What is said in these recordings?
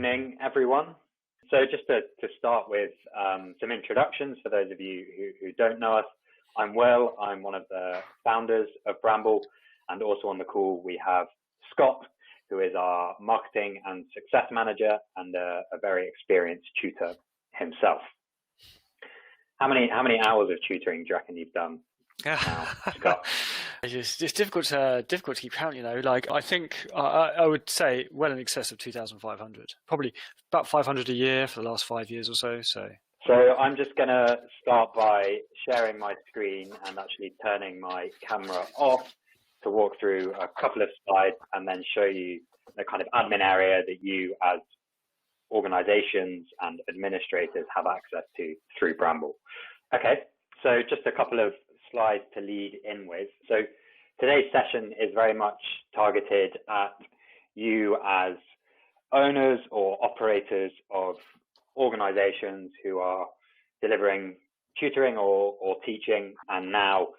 evening, everyone. So just to start with some introductions for those of you who don't know us, I'm Will. I'm one of the founders of Bramble, and also on the call we have Scott, who is our marketing and success manager and a very experienced tutor himself. How many hours of tutoring do you reckon you've done now, Scott? It's difficult to keep count, you know. Like, I think I would say well in excess of 2,500, probably about 500 a year for the last 5 years or so. So I'm just going to start by sharing my screen and actually turning my camera off to walk through a couple of slides and then show you the kind of admin area that you as organizations and administrators have access to through Bramble. Okay, so just a couple of slides to lead in with. So today's session is very much targeted at you as owners or operators of organizations who are delivering tutoring or teaching, and now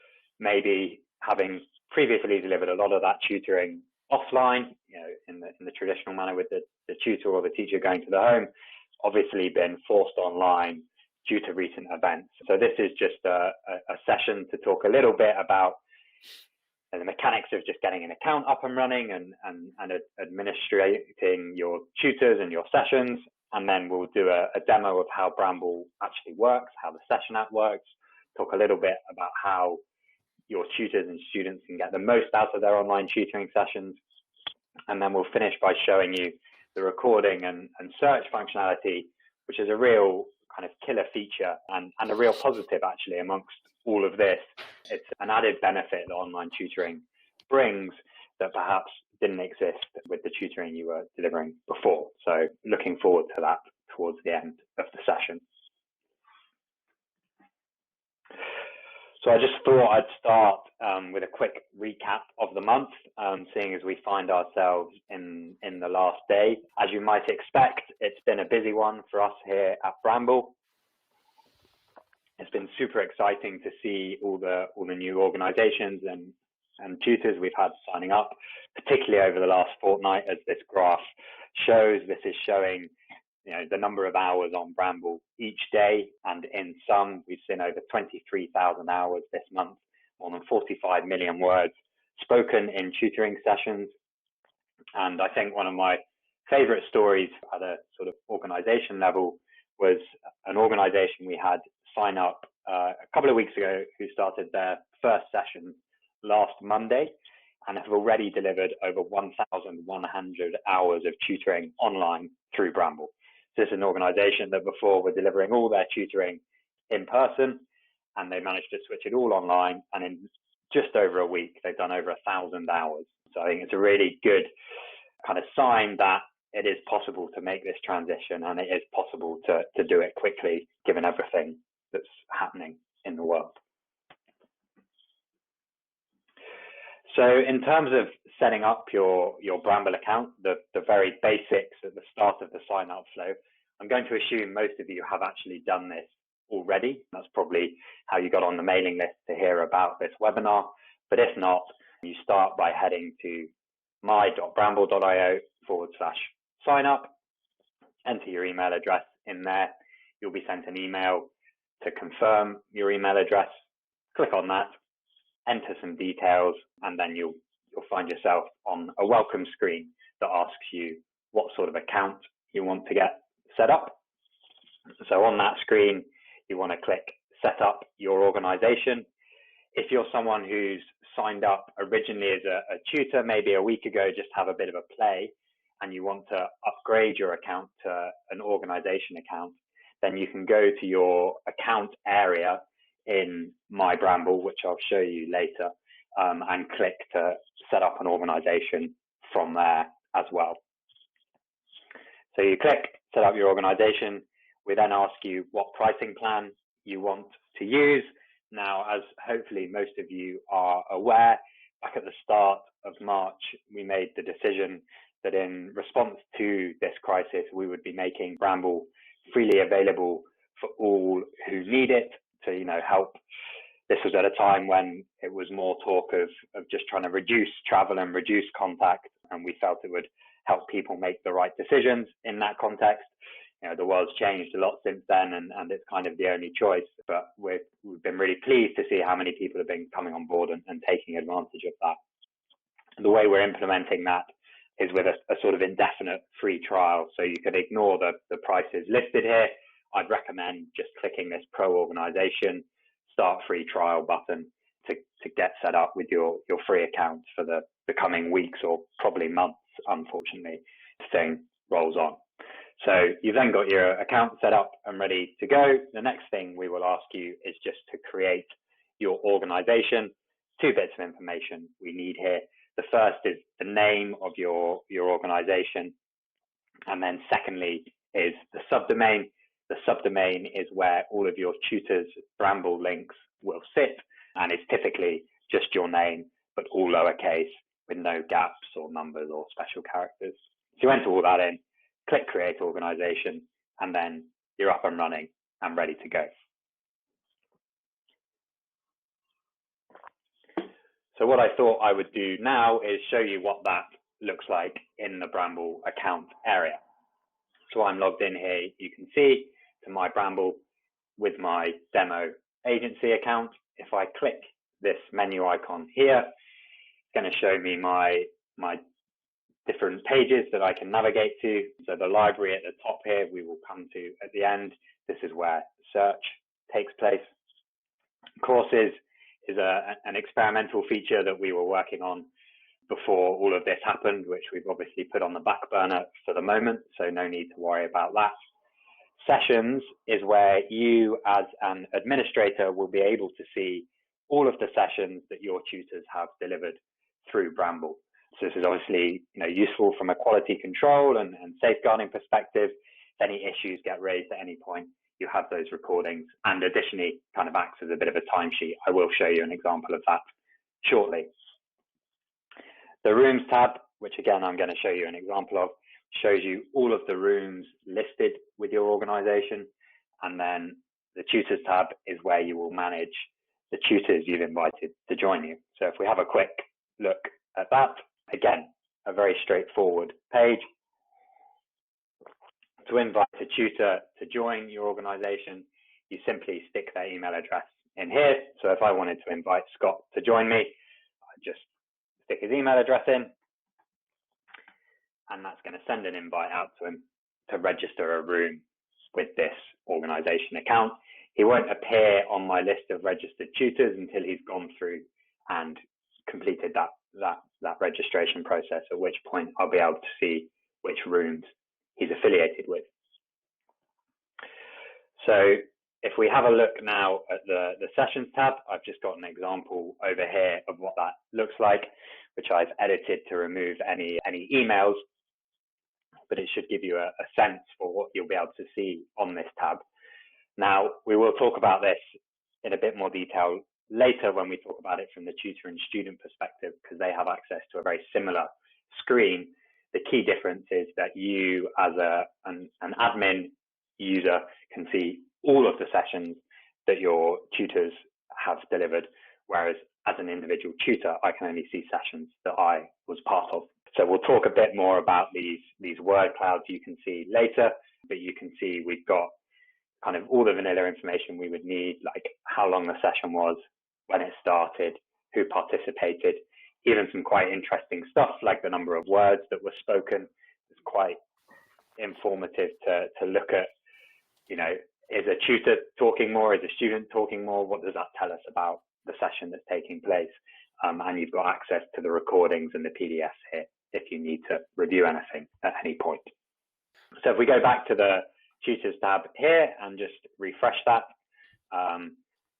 maybe having previously delivered a lot of that tutoring offline, you know, in the traditional manner with the tutor or the teacher going to the home, obviously been forced online due to recent events. So this is just a session to talk a little bit about the mechanics of just getting an account up and running and administrating your tutors and your sessions. And then we'll do a demo of how Bramble actually works, how the session app works, talk a little bit about how your tutors and students can get the most out of their online tutoring sessions. And then we'll finish by showing you the recording and search functionality, which is a real kind of killer feature and a real positive actually amongst all of this. It's an added benefit that online tutoring brings that perhaps didn't exist with the tutoring you were delivering before. So looking forward to that towards the end of the session. So I just thought I'd start with a quick recap of the month, seeing as we find ourselves in the last day. As you might expect, it's been a busy one for us here at Bramble. It's been super exciting to see all the new organizations and tutors we've had signing up, particularly over the last fortnight. As this graph shows, this is showing, you know, the number of hours on Bramble each day, and in sum, we've seen over 23,000 hours this month, more than 45 million words spoken in tutoring sessions. And I think one of my favorite stories at a sort of organization level was an organization we had sign up a couple of weeks ago who started their first session last Monday and have already delivered over 1,100 hours of tutoring online through Bramble. So this is an organization that before were delivering all their tutoring in person, and they managed to switch it all online. And in just over a week, they've done over 1,000 hours. So I think it's a really good kind of sign that it is possible to make this transition, and it is possible to do it quickly, given everything that's happening in the world. So in terms of setting up your Bramble account, the very basics at the start of the sign-up flow, I'm going to assume most of you have actually done this already. That's probably how you got on the mailing list to hear about this webinar. But if not, you start by heading to my.bramble.io/sign-up, enter your email address in there. You'll be sent an email to confirm your email address. Click on that, enter some details, and then you'll find yourself on a welcome screen that asks you what sort of account you want to get set up. So on that screen, you want to click set up your organization. If you're someone who's signed up originally as a tutor, maybe a week ago, just have a bit of a play, and you want to upgrade your account to an organization account, then you can go to your account area in My Bramble, which I'll show you later, and click to set up an organization from there as well. So you click set up your organization. We then ask you what pricing plan you want to use. Now, as hopefully most of you are aware, back at the start of March, we made the decision that in response to this crisis, we would be making Bramble freely available for all who need it to, you know, help. This was at a time when it was more talk of just trying to reduce travel and reduce contact, and we felt it would help people make the right decisions in that context. You know, the world's changed a lot since then, and it's kind of the only choice. But we've been really pleased to see how many people have been coming on board and taking advantage of that. The way we're implementing that is with a sort of indefinite free trial. So you could ignore the prices listed here. I'd recommend just clicking this Pro Organization Start Free Trial button to get set up with your free account for the coming weeks or probably months, unfortunately, the thing rolls on. So you've then got your account set up and ready to go. The next thing we will ask you is just to create your organization. 2 bits of information we need here. The first is the name of your organization. And then secondly is the subdomain. The subdomain is where all of your tutors' Bramble links will sit, and it's typically just your name, but all lowercase with no gaps or numbers or special characters. So you enter all that in, click Create Organization, and then you're up and running and ready to go. So what I thought I would do now is show you what that looks like in the Bramble account area. So I'm logged in here, you can see, to my Bramble with my demo agency account. If I click this menu icon here, it's going to show me my different pages that I can navigate to. So the library at the top here, we will come to at the end. This is where search takes place. Courses is an experimental feature that we were working on before all of this happened, which we've obviously put on the back burner for the moment, so no need to worry about that. Sessions is where you as an administrator will be able to see all of the sessions that your tutors have delivered through Bramble. So this is obviously useful from a quality control and safeguarding perspective. If any issues get raised at any point, you have those recordings, and additionally kind of acts as a bit of a timesheet. I will show you an example of that shortly. The Rooms tab, which again I'm going to show you an example of, shows you all of the rooms listed with your organization, and then the Tutors tab is where you will manage the tutors you've invited to join you. So if we have a quick look at that, again, a very straightforward page. To invite a tutor to join your organization, you simply stick their email address in here. So if I wanted to invite Scott to join me, I just stick his email address in, and that's going to send an invite out to him to register a room with this organization account. He won't appear on my list of registered tutors until he's gone through and completed that registration process, at which point I'll be able to see which rooms he's affiliated with. So if we have a look now at the Sessions tab, I've just got an example over here of what that looks like, which I've edited to remove any emails, but it should give you a sense for what you'll be able to see on this tab. Now, we will talk about this in a bit more detail later when we talk about it from the tutor and student perspective, because they have access to a very similar screen. The key difference is that you as an admin user can see all of the sessions that your tutors have delivered, whereas as an individual tutor, I can only see sessions that I was part of. So we'll talk a bit more about these word clouds you can see later, but you can see we've got kind of all the vanilla information we would need, like how long the session was, when it started, who participated, even some quite interesting stuff like the number of words that were spoken. It's quite informative to look at, is a tutor talking more, is a student talking more? What does that tell us about the session that's taking place? And you've got access to the recordings and the PDFs here if you need to review anything at any point. So if we go back to the Tutors tab here and just refresh that,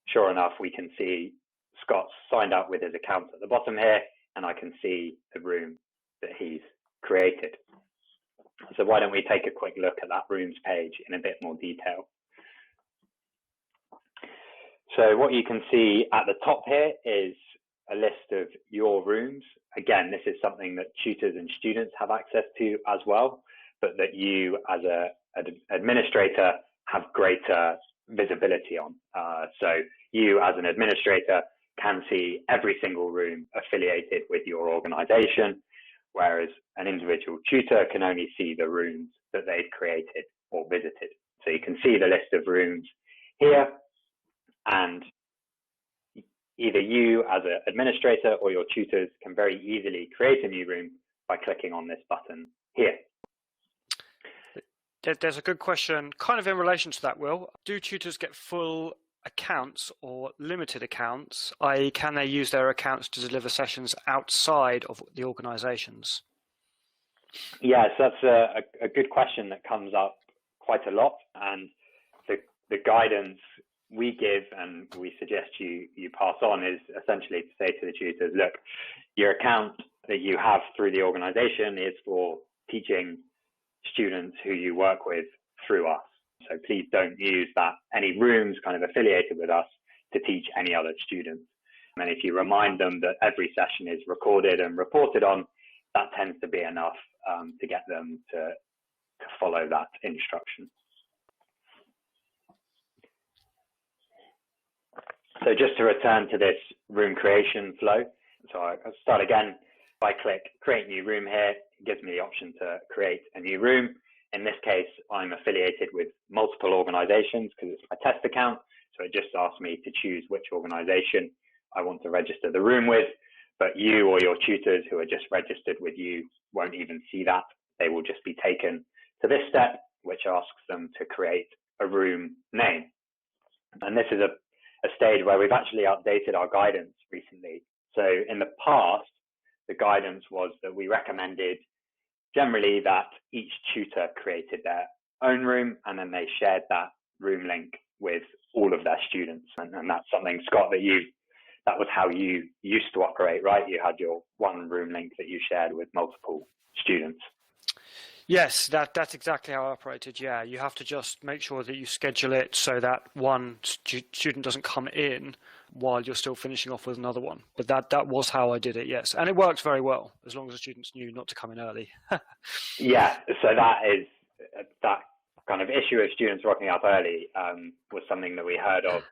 sure enough, we can see Scott's signed up with his account at the bottom here, and I can see the room that he's created. So why don't we take a quick look at that rooms page in a bit more detail. So what you can see at the top here is a list of your rooms. Again, this is something that tutors and students have access to as well, but that you as an administrator have greater visibility on. So you as an administrator can see every single room affiliated with your organization. whereas an individual tutor can only see the rooms that they've created or visited. So you can see the list of rooms here, and either you as an administrator or your tutors can very easily create a new room by clicking on this button here. There's a good question kind of in relation to that, Will. Do tutors get full accounts or limited accounts, i.e. can they use their accounts to deliver sessions outside of the organisations? Yes, that's a good question that comes up quite a lot, and the guidance we give and we suggest you pass on is essentially to say to the tutors, look, your account that you have through the organisation is for teaching students who you work with through us. So please don't use any rooms kind of affiliated with us to teach any other students. And if you remind them that every session is recorded and reported on, that tends to be enough to get them to follow that instruction. So just to return to this room creation flow, so I'll start again. If I click create new room here, it gives me the option to create a new room. In this case, I'm affiliated with multiple organizations because it's my test account. So it just asks me to choose which organization I want to register the room with. But you or your tutors who are just registered with you won't even see that. They will just be taken to this step, which asks them to create a room name. And this is a stage where we've actually updated our guidance recently. So in the past, the guidance was that we recommended generally that each tutor created their own room and then they shared that room link with all of their students. And that's something, Scott, that was how you used to operate, right? You had your one room link that you shared with multiple students. Yes, that's exactly how I operated. Yeah, you have to just make sure that you schedule it so that one student doesn't come in while you're still finishing off with another one. But that was how I did it, yes. And it worked very well, as long as the students knew not to come in early. Yeah, so that kind of issue of students rocking up early was something that we heard of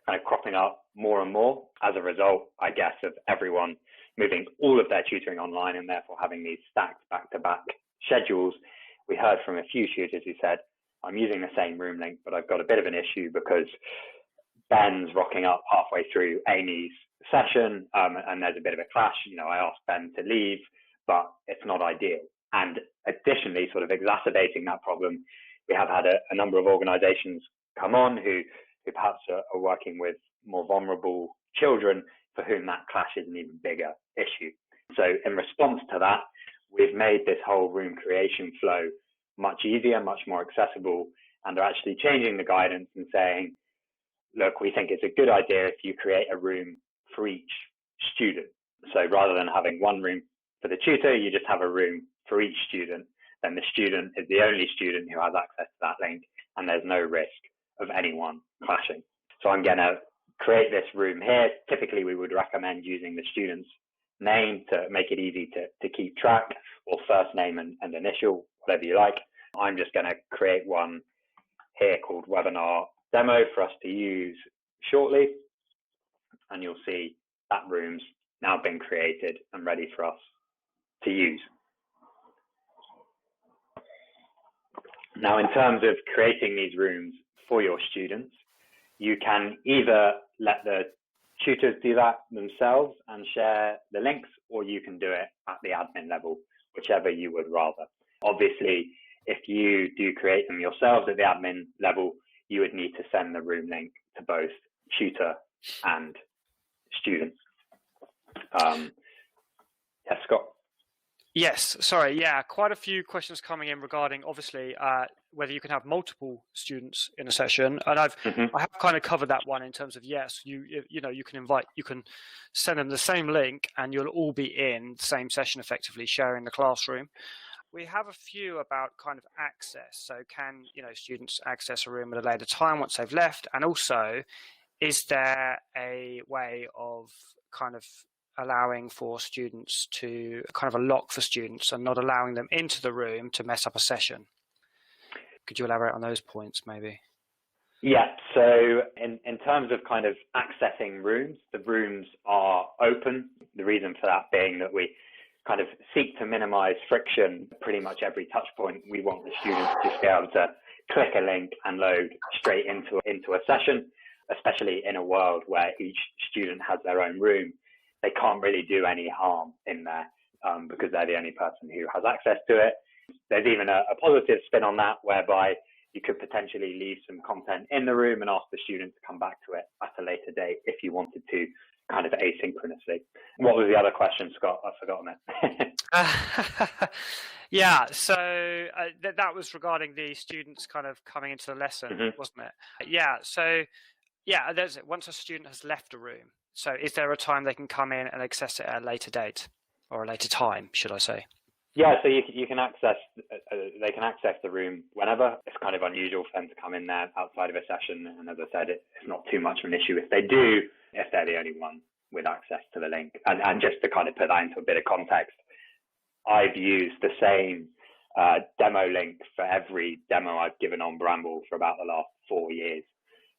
kind of cropping up more and more as a result, I guess, of everyone moving all of their tutoring online and therefore having these stacked back-to-back schedules. We heard from a few tutors who said, I'm using the same room link, but I've got a bit of an issue because Ben's rocking up halfway through Amy's session and there's a bit of a clash. I asked Ben to leave, but it's not ideal. And additionally, sort of exacerbating that problem, we have had a number of organizations come on who perhaps are working with more vulnerable children for whom that clash is an even bigger issue. So in response to that, we've made this whole room creation flow much easier, much more accessible, and are actually changing the guidance and saying, look, we think it's a good idea if you create a room for each student. So rather than having one room for the tutor, you just have a room for each student. Then the student is the only student who has access to that link, and there's no risk of anyone clashing. So I'm going to create this room here. Typically, we would recommend using the student's name to make it easy to keep track, or first name and initial, whatever you like. I'm just going to create one here called Webinar Demo for us to use shortly. And you'll see that room's now been created and ready for us to use. Now, in terms of creating these rooms for your students, you can either let the tutors do that themselves and share the links, or you can do it at the admin level, whichever you would rather. Obviously, if you do create them yourselves at the admin level, you would need to send the room link to both tutor and student. Yeah, Scott. Yes, sorry. Yeah, quite a few questions coming in regarding, obviously, whether you can have multiple students in a session, and I have kind of covered that one in terms of yes, you can send them the same link, and you'll all be in the same session, effectively sharing the classroom. We have a few about kind of access. So, can students access a room at a later time once they've left, and also, is there a way of kind of allowing for students to kind of a lock for students and not allowing them into the room to mess up a session? Could you elaborate on those points maybe? Yeah, so in terms of kind of accessing rooms, the rooms are open. The reason for that being that we kind of seek to minimize friction pretty much every touch point. We want the students to just be able to click a link and load straight into a session, especially in a world where each student has their own room. They can't really do any harm in there because they're the only person who has access to it. There's even a positive spin on that, whereby you could potentially leave some content in the room and ask the student to come back to it at a later date if you wanted to, kind of asynchronously. What was the other question, Scott? I've forgotten it. Yeah, so that was regarding the students kind of coming into the lesson, wasn't it? Yeah, so yeah, once a student has left a room, so is there a time they can come in and access it at a later date, or a later time, should I say? Yeah, so you can access, they can access the room whenever. It's kind of unusual for them to come in there outside of a session. And as I said, it's not too much of an issue if they do, if they're the only one with access to the link. And just to kind of put that into a bit of context, I've used the same demo link for every demo I've given on Bramble for about the last 4 years.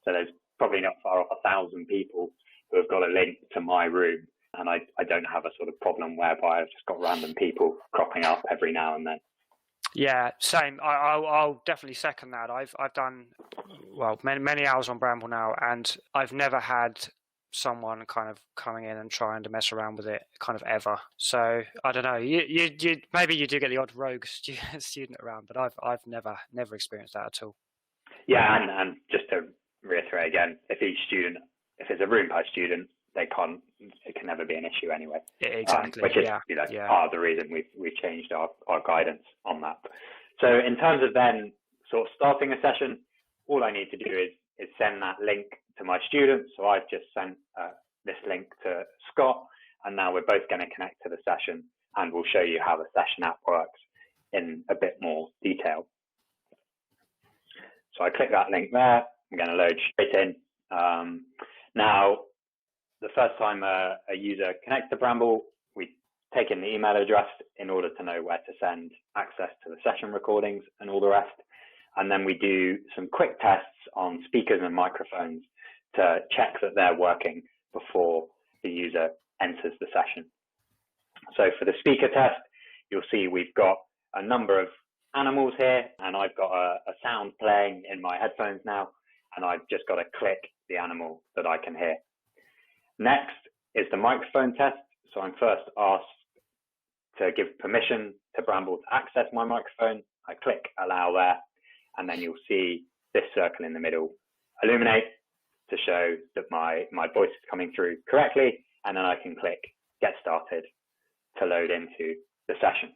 So there's probably not far off 1,000 people who have got a link to my room. And I don't have a sort of problem whereby I've just got random people cropping up every now and then. Yeah, same. I'll definitely second that. I've done, well, many hours on Bramble now, and I've never had someone kind of coming in and trying to mess around with it kind of ever. So I don't know. You maybe you do get the odd rogue student around, but I've never experienced that at all. Yeah, and just to reiterate again, if it's a room per student, it can never be an issue anyway. Exactly. Which is part of the reason we've changed our guidance on that. So in terms of then sort of starting a session, all I need to do is send that link to my students. So I've just sent this link to Scott, and now we're both going to connect to the session, and we'll show you how the session app works in a bit more detail. So I click that link there. I'm going to load straight in. Now, the first time a user connects to Bramble, we take in the email address in order to know where to send access to the session recordings and all the rest. And then we do some quick tests on speakers and microphones to check that they're working before the user enters the session. So for the speaker test, you'll see we've got a number of animals here, and I've got a sound playing in my headphones now, and I've just got to click the animal that I can hear. Next is the microphone test. So I'm first asked to give permission to Bramble to access my microphone. I click allow there, and then you'll see this circle in the middle illuminate to show that my voice is coming through correctly, and then I can click get started to load into the session.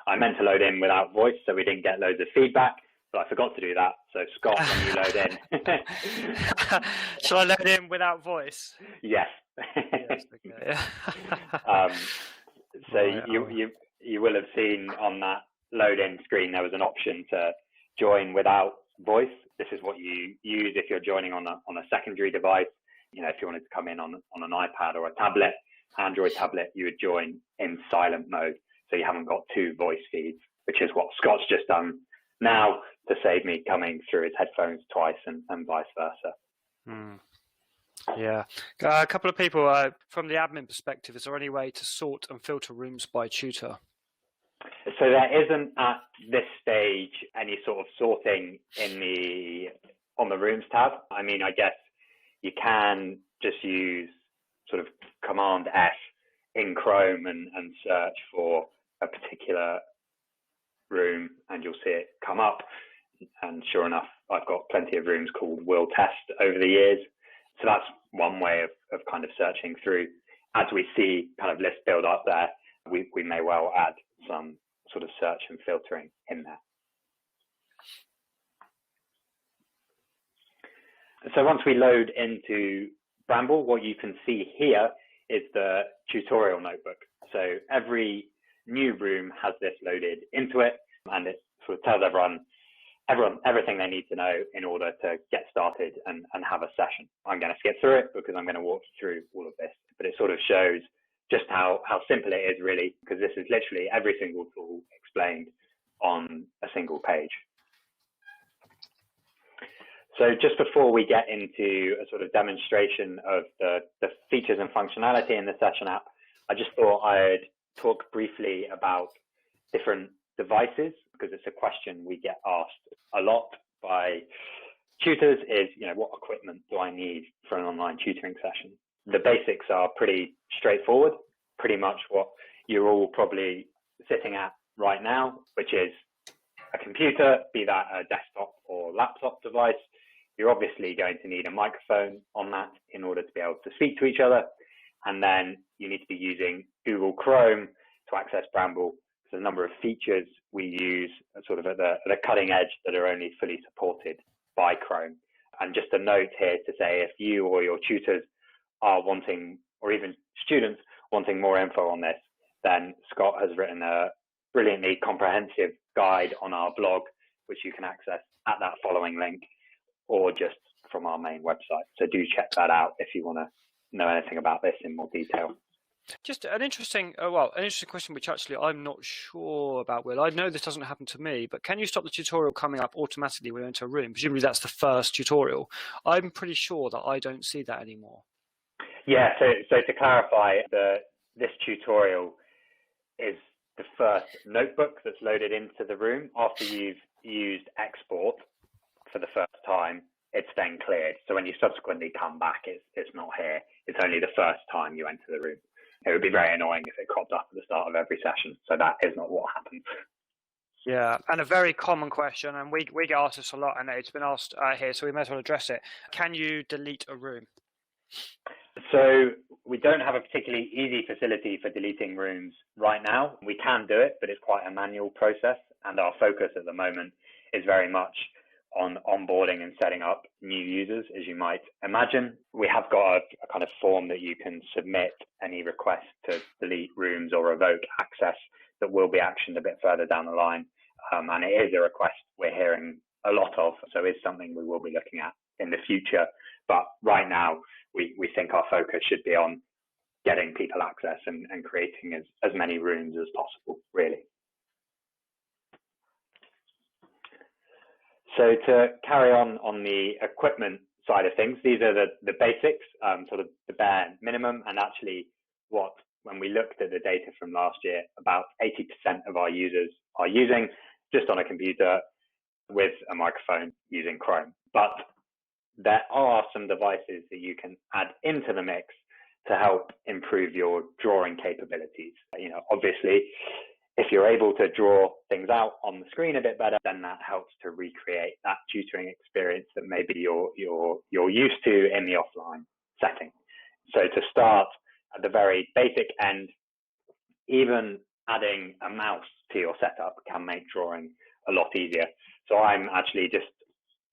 I meant to load in without voice, so we didn't get loads of feedback, but I forgot to do that. So Scott, when you load in. Shall I load in without voice? Yes. Yes, okay. So you will have seen on that load in screen there was an option to join without voice. This is what you use if you're joining on a secondary device. You know, if you wanted to come in on an iPad or a tablet, Android tablet, you would join in silent mode. So you haven't got two voice feeds, which is what Scott's just done now to save me coming through his headphones twice and vice versa. Yeah. A couple of people, from the admin perspective, is there any way to sort and filter rooms by tutor? So there isn't at this stage any sort of sorting on the rooms tab. I mean, I guess you can just use sort of Command F in Chrome and search for a particular room, and you'll see it come up. And sure enough, I've got plenty of rooms called Will Test over the years. So that's one way of kind of searching through. As we see kind of lists build up there, we may well add some sort of search and filtering in there. So once we load into Bramble, what you can see here is the tutorial notebook. So every new room has this loaded into it, and it sort of tells everyone everything they need to know in order to get started and have a session. I'm going to skip through it because I'm going to walk through all of this, but it sort of shows just how simple it is really, because this is literally every single tool explained on a single page. So just before we get into a sort of demonstration of the features and functionality in the Session app, I just thought I'd talk briefly about different devices, because it's a question we get asked a lot by tutors is, what equipment do I need for an online tutoring session? The basics are pretty straightforward, pretty much what you're all probably sitting at right now, which is a computer, be that a desktop or laptop device. You're obviously going to need a microphone on that in order to be able to speak to each other. And then you need to be using Google Chrome to access Bramble. There's a number of features we use sort of at the cutting edge that are only fully supported by Chrome. And just a note here to say, if you or your tutors are wanting, or even students wanting more info on this, then Scott has written a brilliantly comprehensive guide on our blog, which you can access at that following link, or just from our main website. So do check that out if you want to know anything about this in more detail. Just an interesting question, which actually I'm not sure about, Will. I know this doesn't happen to me, but can you stop the tutorial coming up automatically when you enter a room? Presumably that's the first tutorial. I'm pretty sure that I don't see that anymore. Yeah, so to clarify, this tutorial is the first notebook that's loaded into the room after you've used export for the first time. It's then cleared. So when you subsequently come back, it's not here. It's only the first time you enter the room. It would be very annoying if it cropped up at the start of every session. So that is not what happens. Yeah, and a very common question, and we get asked this a lot, and it's been asked here, so we may as well address it. Can you delete a room? So we don't have a particularly easy facility for deleting rooms right now. We can do it, but it's quite a manual process. And our focus at the moment is very much on onboarding and setting up new users, as you might imagine. We have got a kind of form that you can submit any request to delete rooms or revoke access that will be actioned a bit further down the line. And it is a request we're hearing a lot of, so it's something we will be looking at in the future. But right now, we think our focus should be on getting people access and creating as many rooms as possible, really. So to carry on the equipment side of things, these are the basics, sort of the bare minimum, and actually when we looked at the data from last year, about 80% of our users are using just on a computer with a microphone using Chrome. But there are some devices that you can add into the mix to help improve your drawing capabilities. Obviously, if you're able to draw things out on the screen a bit better, then that helps to recreate that tutoring experience that maybe you're used to in the offline setting. So to start at the very basic end, even adding a mouse to your setup can make drawing a lot easier. So I'm actually just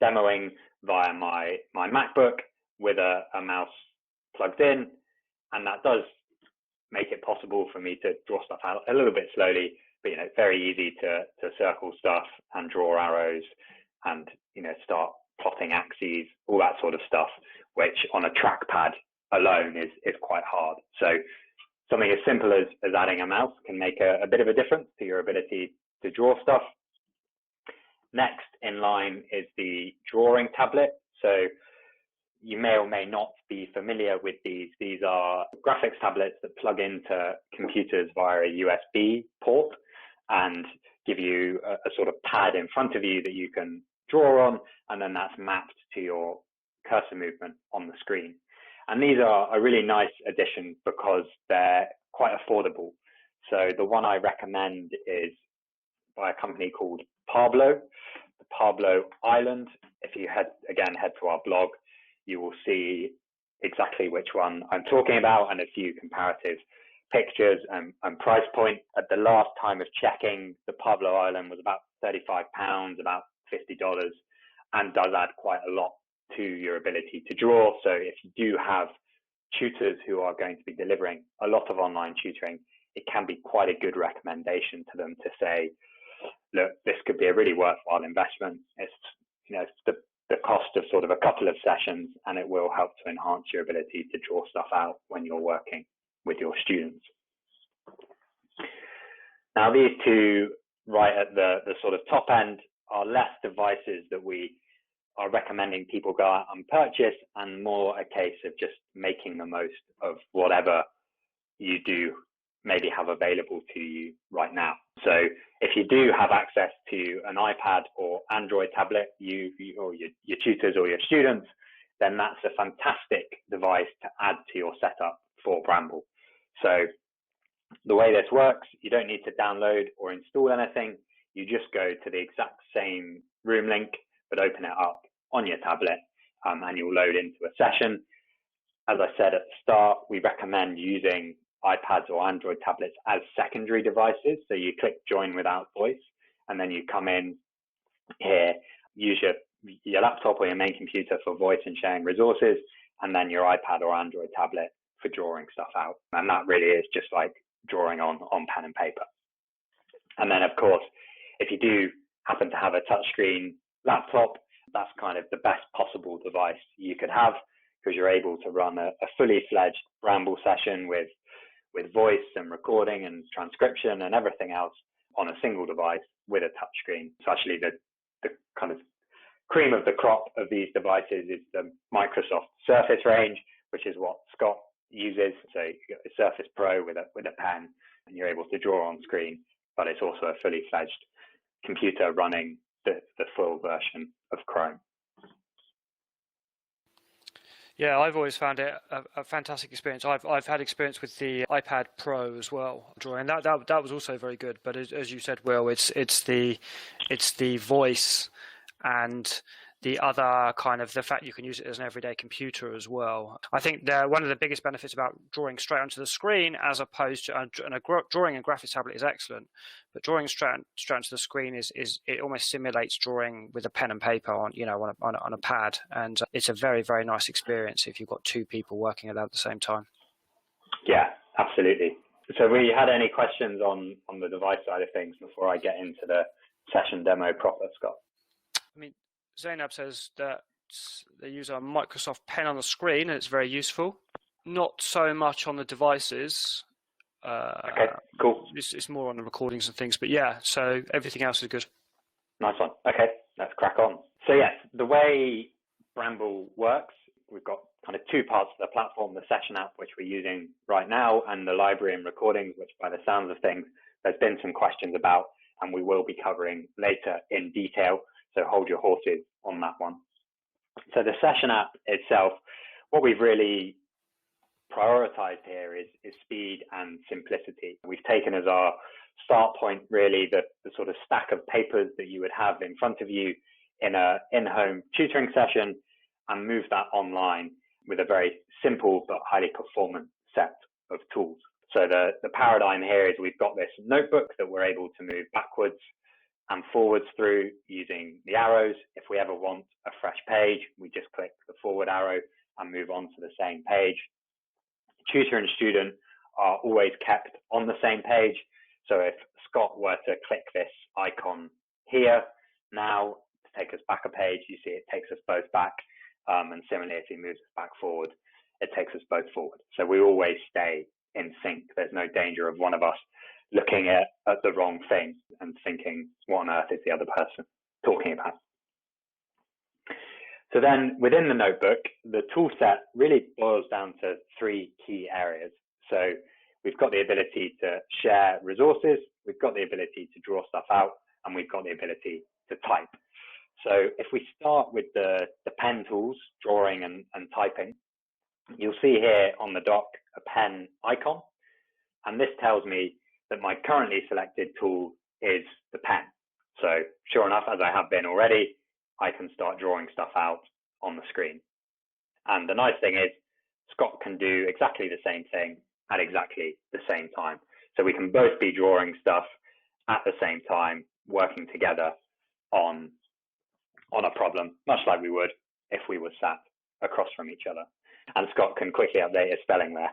demoing via my MacBook with a mouse plugged in, and that does make it possible for me to draw stuff out a little bit slowly, but very easy to circle stuff and draw arrows and start plotting axes, all that sort of stuff, which on a trackpad alone is quite hard. So something as simple as adding a mouse can make a bit of a difference to your ability to draw stuff. Next in line is the drawing tablet. So you may or may not be familiar with these. These are graphics tablets that plug into computers via a USB port and give you a sort of pad in front of you that you can draw on, and then that's mapped to your cursor movement on the screen. And these are a really nice addition because they're quite affordable. So the one I recommend is by a company called Pablo, the Pablo Island. If you head to our blog, you will see exactly which one I'm talking about and a few comparative pictures and price point. At the last time of checking, the Pablo Island was about £35, about $50, and does add quite a lot to your ability to draw. So if you do have tutors who are going to be delivering a lot of online tutoring, it can be quite a good recommendation to them to say, look, this could be a really worthwhile investment. It's the cost of sort of a couple of sessions, and it will help to enhance your ability to draw stuff out when you're working with your students. Now, these two right at the sort of top end are less devices that we are recommending people go out and purchase, and more a case of just making the most of whatever you do maybe have available to you right now. So if you do have access to an iPad or Android tablet, you or your tutors or your students, then that's a fantastic device to add to your setup for Bramble. So the way this works, you don't need to download or install anything. You just go to the exact same room link, but open it up on your tablet, and you'll load into a session. As I said at the start, we recommend using iPads or Android tablets as secondary devices. So you click join without voice, and then you come in here, use your laptop or your main computer for voice and sharing resources, and then your iPad or Android tablet for drawing stuff out. And that really is just like drawing on pen and paper. And then, of course, if you do happen to have a touchscreen laptop, that's kind of the best possible device you could have, because you're able to run a fully fledged Bramble session with voice and recording and transcription and everything else on a single device with a touchscreen. So actually the kind of cream of the crop of these devices is the Microsoft Surface range, which is what Scott uses. So you get a Surface Pro with a pen, and you're able to draw on screen, but it's also a fully fledged computer running the full version of Chrome. Yeah, I've always found it a fantastic experience. I've had experience with the iPad Pro as well, drawing. That was also very good. But as you said, Will, it's the voice and the other kind of the fact you can use it as an everyday computer as well. I think one of the biggest benefits about drawing straight onto the screen, as opposed to drawing in graphics tablet, is excellent, but drawing straight onto the screen is it almost simulates drawing with a pen and paper on a pad, and it's a very, very nice experience if you've got two people working at the same time. Yeah, absolutely. So we had any questions on the device side of things before I get into the session demo proper, Scott? I mean, Zainab says that they use a Microsoft pen on the screen and it's very useful. Not so much on the devices. Okay, cool. It's more on the recordings and things, but yeah, so everything else is good. Nice one. Okay, let's crack on. So yes, the way Bramble works, we've got kind of two parts of the platform, the session app, which we're using right now, and the library and recordings, which by the sounds of things, there's been some questions about, and we will be covering later in detail. So hold your horses on that one. So the session app itself, what we've really prioritized here is speed and simplicity. We've taken as our start point really the sort of stack of papers that you would have in front of you in a in-home tutoring session, and moved that online with a very simple but highly performant set of tools. So the paradigm here is we've got this notebook that we're able to move backwards and forwards through using the arrows. If we ever want a fresh page, we just click the forward arrow and move on to the same page. Tutor and student are always kept on the same page. So if Scott were to click this icon here now to take us back a page, you see it takes us both back. And similarly, if he moves us back forward, it takes us both forward. So we always stay in sync. There's no danger of one of us looking at the wrong thing and thinking, what on earth is the other person talking about? So then within the notebook, the tool set really boils down to three key areas. So we've got the ability to share resources, we've got the ability to draw stuff out, and we've got the ability to type. So if we start with the pen tools, drawing and typing, you'll see here on the dock a pen icon, and this tells me that my currently selected tool is the pen. So sure enough, as I have been already, I can start drawing stuff out on the screen. And the nice thing is Scott can do exactly the same thing at exactly the same time. So we can both be drawing stuff at the same time, working together on a problem, much like we would if we were sat across from each other. And Scott can quickly update his spelling there.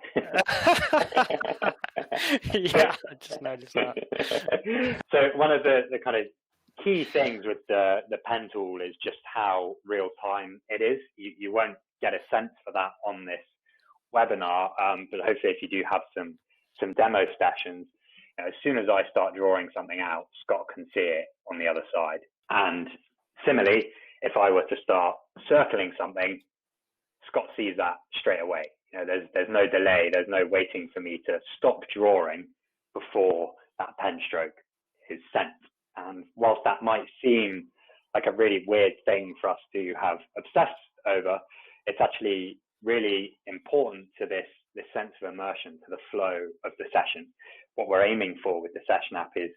Yeah, I just noticed that. So one of the kind of key things with the pen tool is just how real time it is. You won't get a sense for that on this webinar, but hopefully if you do have some demo sessions, as soon as I start drawing something out, Scott can see it on the other side. And similarly, if I were to start circling something, Scott sees that straight away. There's no delay. There's no waiting for me to stop drawing before that pen stroke is sent. And whilst that might seem like a really weird thing for us to have obsessed over, it's actually really important to this sense of immersion, to the flow of the session. What we're aiming for with the session app is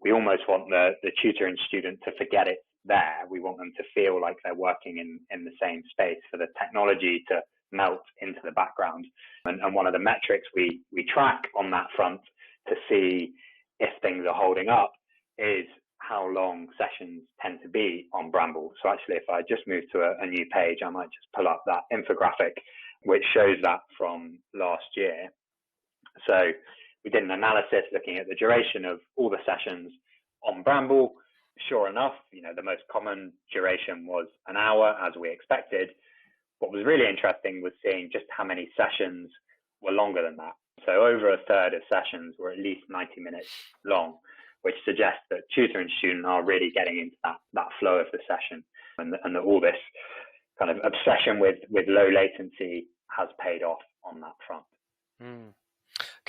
we almost want the tutor and student to forget it's there. We want them to feel like they're working in the same space, for the technology to melt into the background. And one of the metrics we track on that front to see if things are holding up is how long sessions tend to be on Bramble. So actually, if I just move to a new page, I might just pull up that infographic, which shows that from last year. So we did an analysis looking at the duration of all the sessions on Bramble. Sure enough, the most common duration was an hour, as we expected. What was really interesting was seeing just how many sessions were longer than that. So over a third of sessions were at least 90 minutes long, which suggests that tutor and student are really getting into that flow of the session, and that all this kind of obsession with low latency has paid off on that front.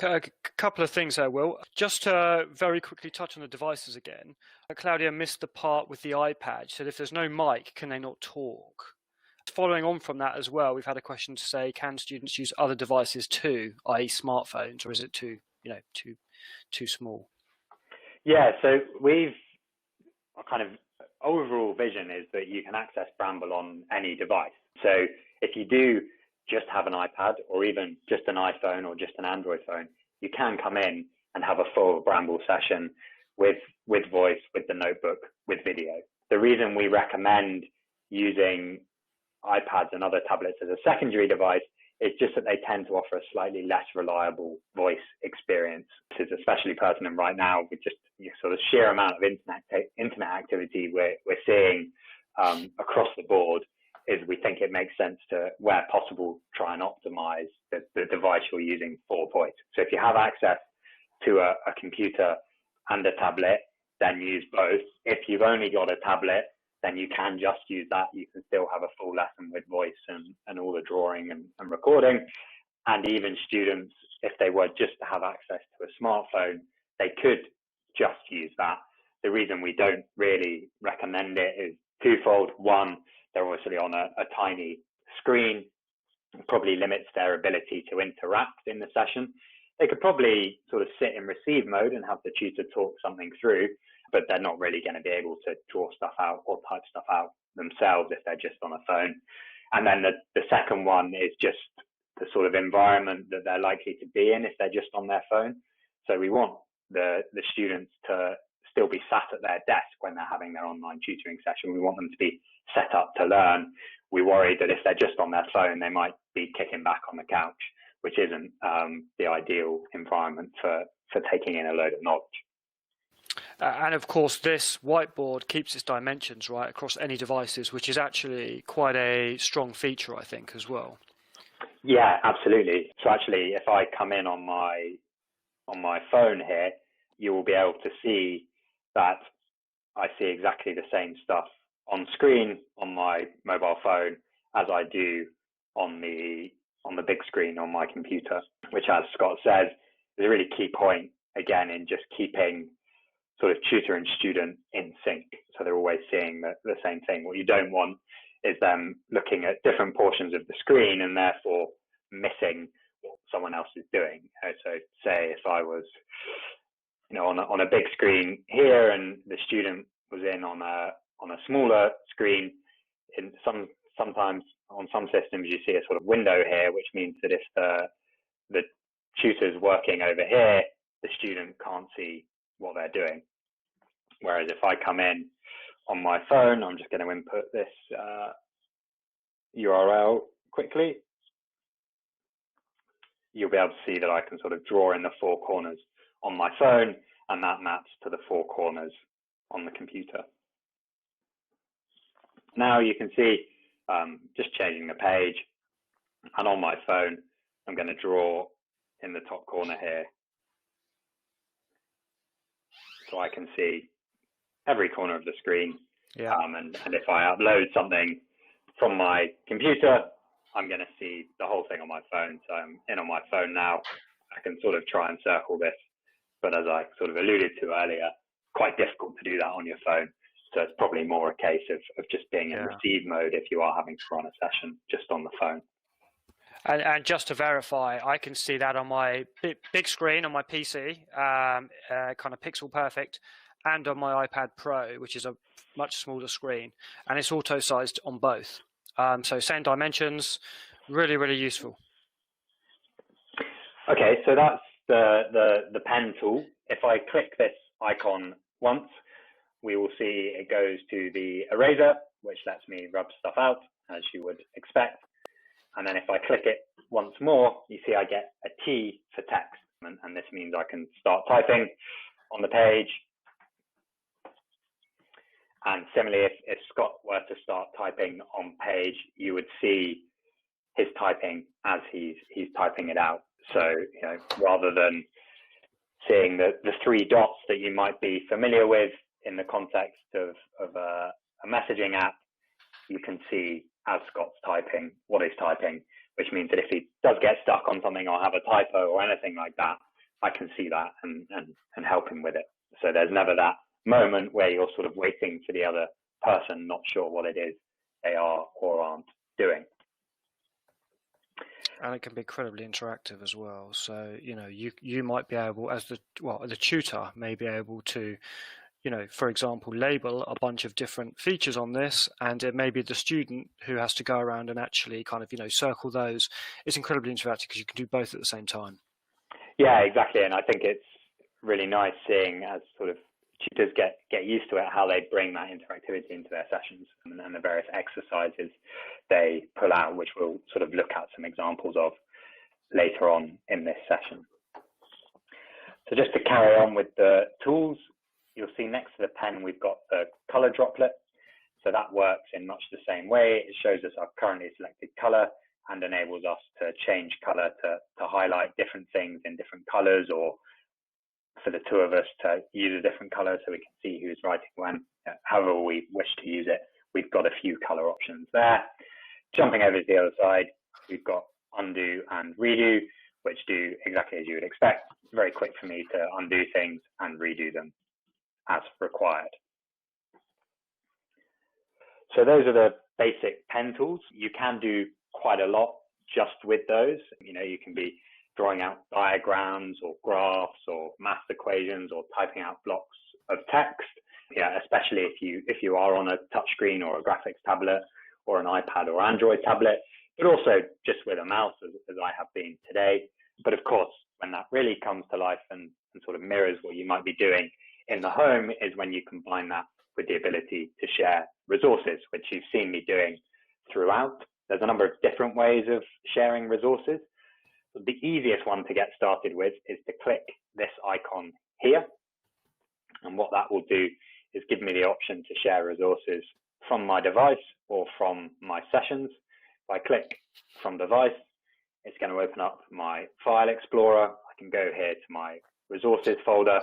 A couple of things there, Will. Just to very quickly touch on the devices again. Claudia missed the part with the iPad. So if there's no mic, can they not talk? Following on from that as well, we've had a question to say, can students use other devices too, i.e. smartphones, or is it too small? Yeah, so our kind of overall vision is that you can access Bramble on any device. So if you do just have an iPad, or even just an iPhone, or just an Android phone, you can come in and have a full Bramble session with voice, with the notebook, with video. The reason we recommend using iPads and other tablets as a secondary device is just that they tend to offer a slightly less reliable voice experience. This is especially pertinent right now with just sort of sheer amount of internet activity we're seeing across the board. Is we think it makes sense to, where possible, try and optimize the device you're using for voice. So if you have access to a computer and a tablet, then use both. If you've only got a tablet, then you can just use that. You can still have a full lesson with voice and all the drawing and recording. And even students, if they were just to have access to a smartphone, they could just use that. The reason we don't really recommend it is twofold. One, they're obviously on a tiny screen, probably limits their ability to interact in the session. They could probably sort of sit in receive mode and have the tutor talk something through, but they're not really going to be able to draw stuff out or type stuff out themselves if they're just on a phone. And then the second one is just the sort of environment that they're likely to be in if they're just on their phone. So we want the students to still be sat at their desk when they're having their online tutoring session. We want them to be set up to learn. We worry that if they're just on their phone, they might be kicking back on the couch, which isn't the ideal environment for taking in a load of knowledge. And of course, this whiteboard keeps its dimensions right across any devices, which is actually quite a strong feature, I think, as well. Yeah, absolutely. So actually, if I come in on my phone here, you will be able to see that I see exactly the same stuff on screen on my mobile phone as I do on the big screen on my computer, which, as Scott says, is a really key point, again, in just keeping sort of tutor and student in sync. So they're always seeing the same thing. What you don't want is them looking at different portions of the screen and therefore missing what someone else is doing. So say if I was on a big screen here and the student was in on a smaller screen, sometimes on some systems you see a sort of window here, which means that if the tutor's working over here, the student can't see what they're doing. Whereas if I come in on my phone, I'm just going to input this URL quickly. You'll be able to see that I can sort of draw in the four corners on my phone, and that maps to the four corners on the computer. Now you can see just changing the page, and on my phone, I'm going to draw in the top corner here. So I can see every corner of the screen Yeah. And if I upload something from my computer, I'm going to see the whole thing on my phone. So I'm in on my phone now. I can sort of try and circle this, but as I sort of alluded to earlier, quite difficult to do that on your phone. So it's probably more a case of just being in receive mode if you are having to run a session just on the phone. And just to verify, I can see that on my big screen on my PC, kind of pixel perfect, and on my iPad Pro, which is a much smaller screen, and it's auto-sized on both. So same dimensions, really, really useful. Okay, so that's the pen tool. If I click this icon once, we will see it goes to the eraser, which lets me rub stuff out, as you would expect. And then if I click it once more, you see I get a T for text. And this means I can start typing on the page. And similarly, if Scott were to start typing on page, you would see his typing as he's typing it out. So, you know, rather than seeing the three dots that you might be familiar with in the context of a messaging app, you can see as Scott's typing what he's typing, which means that if he does get stuck on something or have a typo or anything like that, I can see that and help him with it. So there's never that moment where you're sort of waiting for the other person, not sure what it is they are or aren't doing. And it can be incredibly interactive as well. So, you know, you might be able, as the tutor may be able to, you know, for example, label a bunch of different features on this, and it may be the student who has to go around and actually kind of, you know, circle those. It's incredibly interactive because you can do both at the same time. Yeah, exactly. And I think it's really nice seeing as sort of tutors get used to it, how they bring that interactivity into their sessions and the various exercises they pull out, which we'll sort of look at some examples of later on in this session. So just to carry on with the tools, you'll see next to the pen, we've got the color droplet. So that works in much the same way. It shows us our currently selected color and enables us to change color to highlight different things in different colors, or for the two of us to use a different color so we can see who's writing when. However we wish to use it, we've got a few color options there. Jumping over to the other side, we've got undo and redo, which do exactly as you would expect. It's very quick for me to undo things and redo them as required. So those are the basic pen tools. You can do quite a lot just with those. You know, you can be drawing out diagrams or graphs or math equations or typing out blocks of text. Yeah, especially if you are on a touchscreen or a graphics tablet or an iPad or Android tablet, but also just with a mouse as I have been today. But of course, when that really comes to life and sort of mirrors what you might be doing in the home is when you combine that with the ability to share resources, which you've seen me doing throughout. There's a number of different ways of sharing resources. The easiest one to get started with is to click this icon here. And what that will do is give me the option to share resources from my device or from my sessions. If I click from device, it's going to open up my file explorer. I can go here to my resources folder,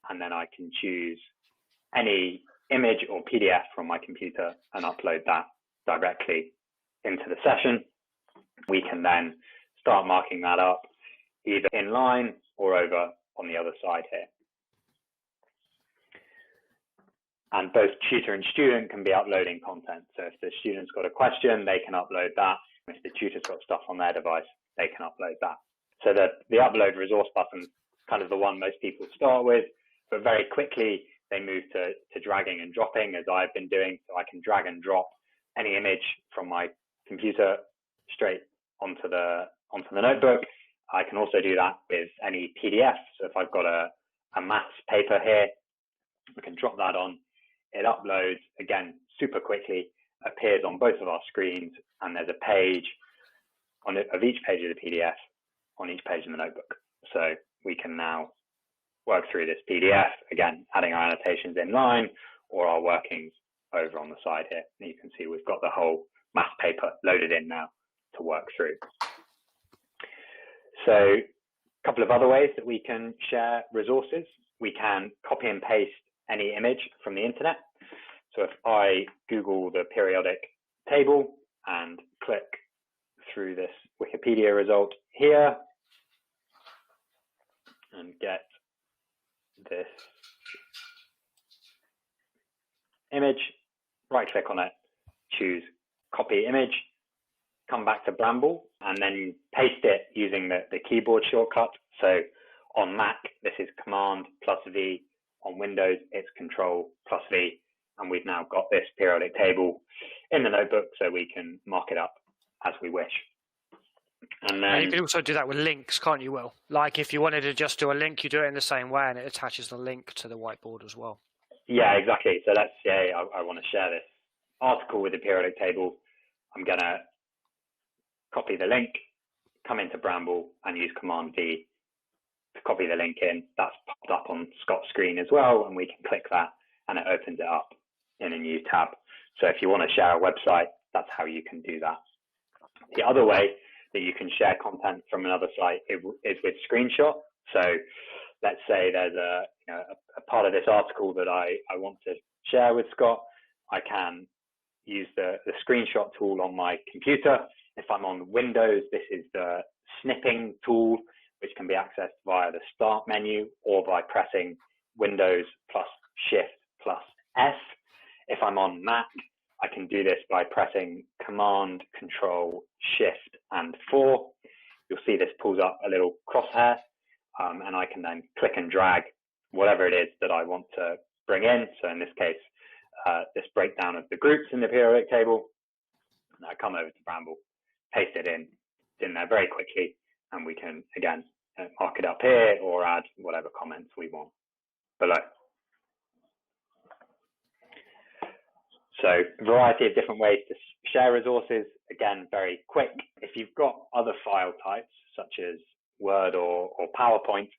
and then I can choose any image or PDF from my computer and upload that directly into the session. We can then start marking that up either in line or over on the other side here. And both tutor and student can be uploading content. So if the student's got a question, they can upload that. If the tutor's got stuff on their device, they can upload that. So the upload resource button is kind of the one most people start with, but very quickly they move to dragging and dropping, as I've been doing. So I can drag and drop any image from my computer straight onto the notebook. I can also do that with any PDF. So if I've got a maths paper here, I can drop that on. It uploads, again, super quickly, appears on both of our screens, and there's a page of each page of the PDF on each page in the notebook. So we can now work through this PDF, again, adding our annotations in line or our workings over on the side here. And you can see we've got the whole math paper loaded in now to work through. So a couple of other ways that we can share resources. We can copy and paste any image from the internet. So if I Google the periodic table and click through this Wikipedia result here and get this image, right click on it, choose copy image, come back to Bramble, and then paste it using the keyboard shortcut. So on Mac, this is Command plus V. On Windows, it's Control plus V. And we've now got this periodic table in the notebook so we can mark it up as we wish. And you can also do that with links, can't you, Will? Like if you wanted to just do a link, you do it in the same way and it attaches the link to the whiteboard as well. Yeah, exactly. So let's say I want to share this article with the periodic table. I'm going to copy the link, come into Bramble and use Command V to copy the link in. That's popped up on Scott's screen as well, and we can click that and it opens it up in a new tab. So if you want to share a website, that's how you can do that. The other way that you can share content from another site is with screenshot. So let's say there's a part of this article that I want to share with Scott. I can use the screenshot tool on my computer. If I'm on Windows, this is the snipping tool, which can be accessed via the Start menu or by pressing Windows plus Shift plus S. If I'm on Mac, I can do this by pressing Command, Control, Shift, and 4. You'll see this pulls up a little crosshair, and I can then click and drag whatever it is that I want to bring in. So in this case, this breakdown of the groups in the periodic table. And I come over to Bramble, paste it in. It's in there very quickly, and we can, again, mark it up here or add whatever comments we want below. So a variety of different ways to share resources, again, very quick. If you've got other file types, such as Word or PowerPoint,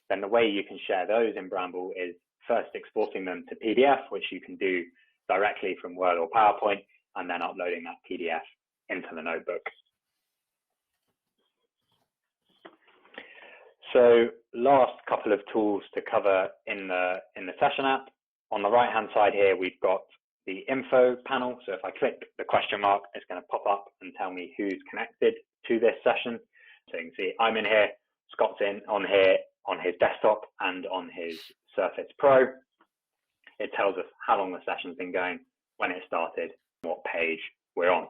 then the way you can share those in Bramble is first exporting them to PDF, which you can do directly from Word or PowerPoint, and then uploading that PDF into the notebook. So last couple of tools to cover in the session app. On the right-hand side here, we've got the info panel. So if I click the question mark, it's going to pop up and tell me who's connected to this session. So you can see I'm in here, Scott's on here on his desktop and on his Surface Pro. It tells us how long the session's been going, when it started, what page we're on.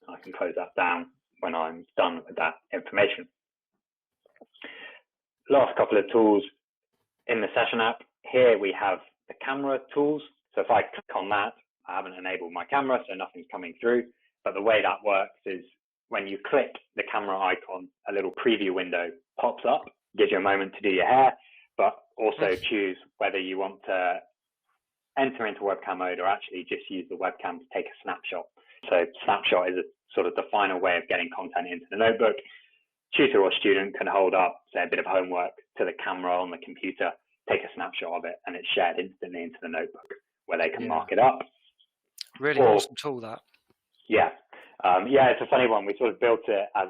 I can close that down when I'm done with that information. Last couple of tools in the session app. Here we have the camera tools. So if I click on that, I haven't enabled my camera, so nothing's coming through. But the way that works is when you click the camera icon, a little preview window pops up, gives you a moment to do your hair, but also choose whether you want to enter into webcam mode or actually just use the webcam to take a snapshot. So snapshot is a sort of the final way of getting content into the notebook. Tutor or student can hold up, say, a bit of homework to the camera on the computer, take a snapshot of it, and it's shared instantly into the notebook where they can mark it up. Really awesome tool, that. Yeah. Yeah, it's a funny one. We sort of built it as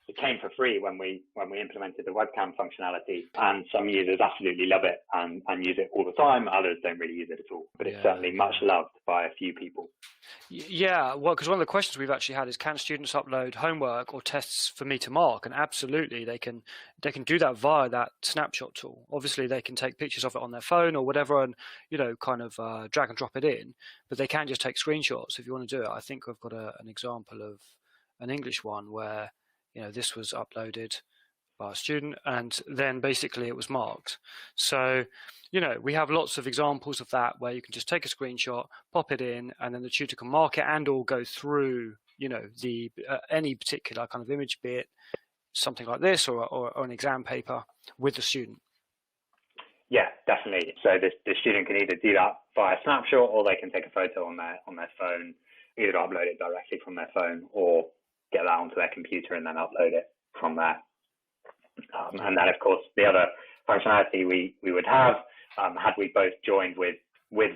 it came for free when we implemented the webcam functionality, and some users absolutely love it and use it all the time. Others don't really use it at all, but it's certainly much loved by a few people. Yeah, well, because one of the questions we've actually had is, can students upload homework or tests for me to mark? And absolutely, they can do that via that snapshot tool. Obviously, they can take pictures of it on their phone or whatever, and kind of drag and drop it in. But they can just take screenshots if you want to do it. I think we've got an example of an English one where this was uploaded by a student and then basically it was marked. So we have lots of examples of that where you can just take a screenshot, pop it in, and then the tutor can mark it and or go through the any particular kind of image bit, something like this or an exam paper with the student. Yeah, definitely. So the student can either do that via snapshot or they can take a photo on their phone, either upload it directly from their phone or get that onto their computer and then upload it from there. And then, of course, the other functionality we would have, had we both joined with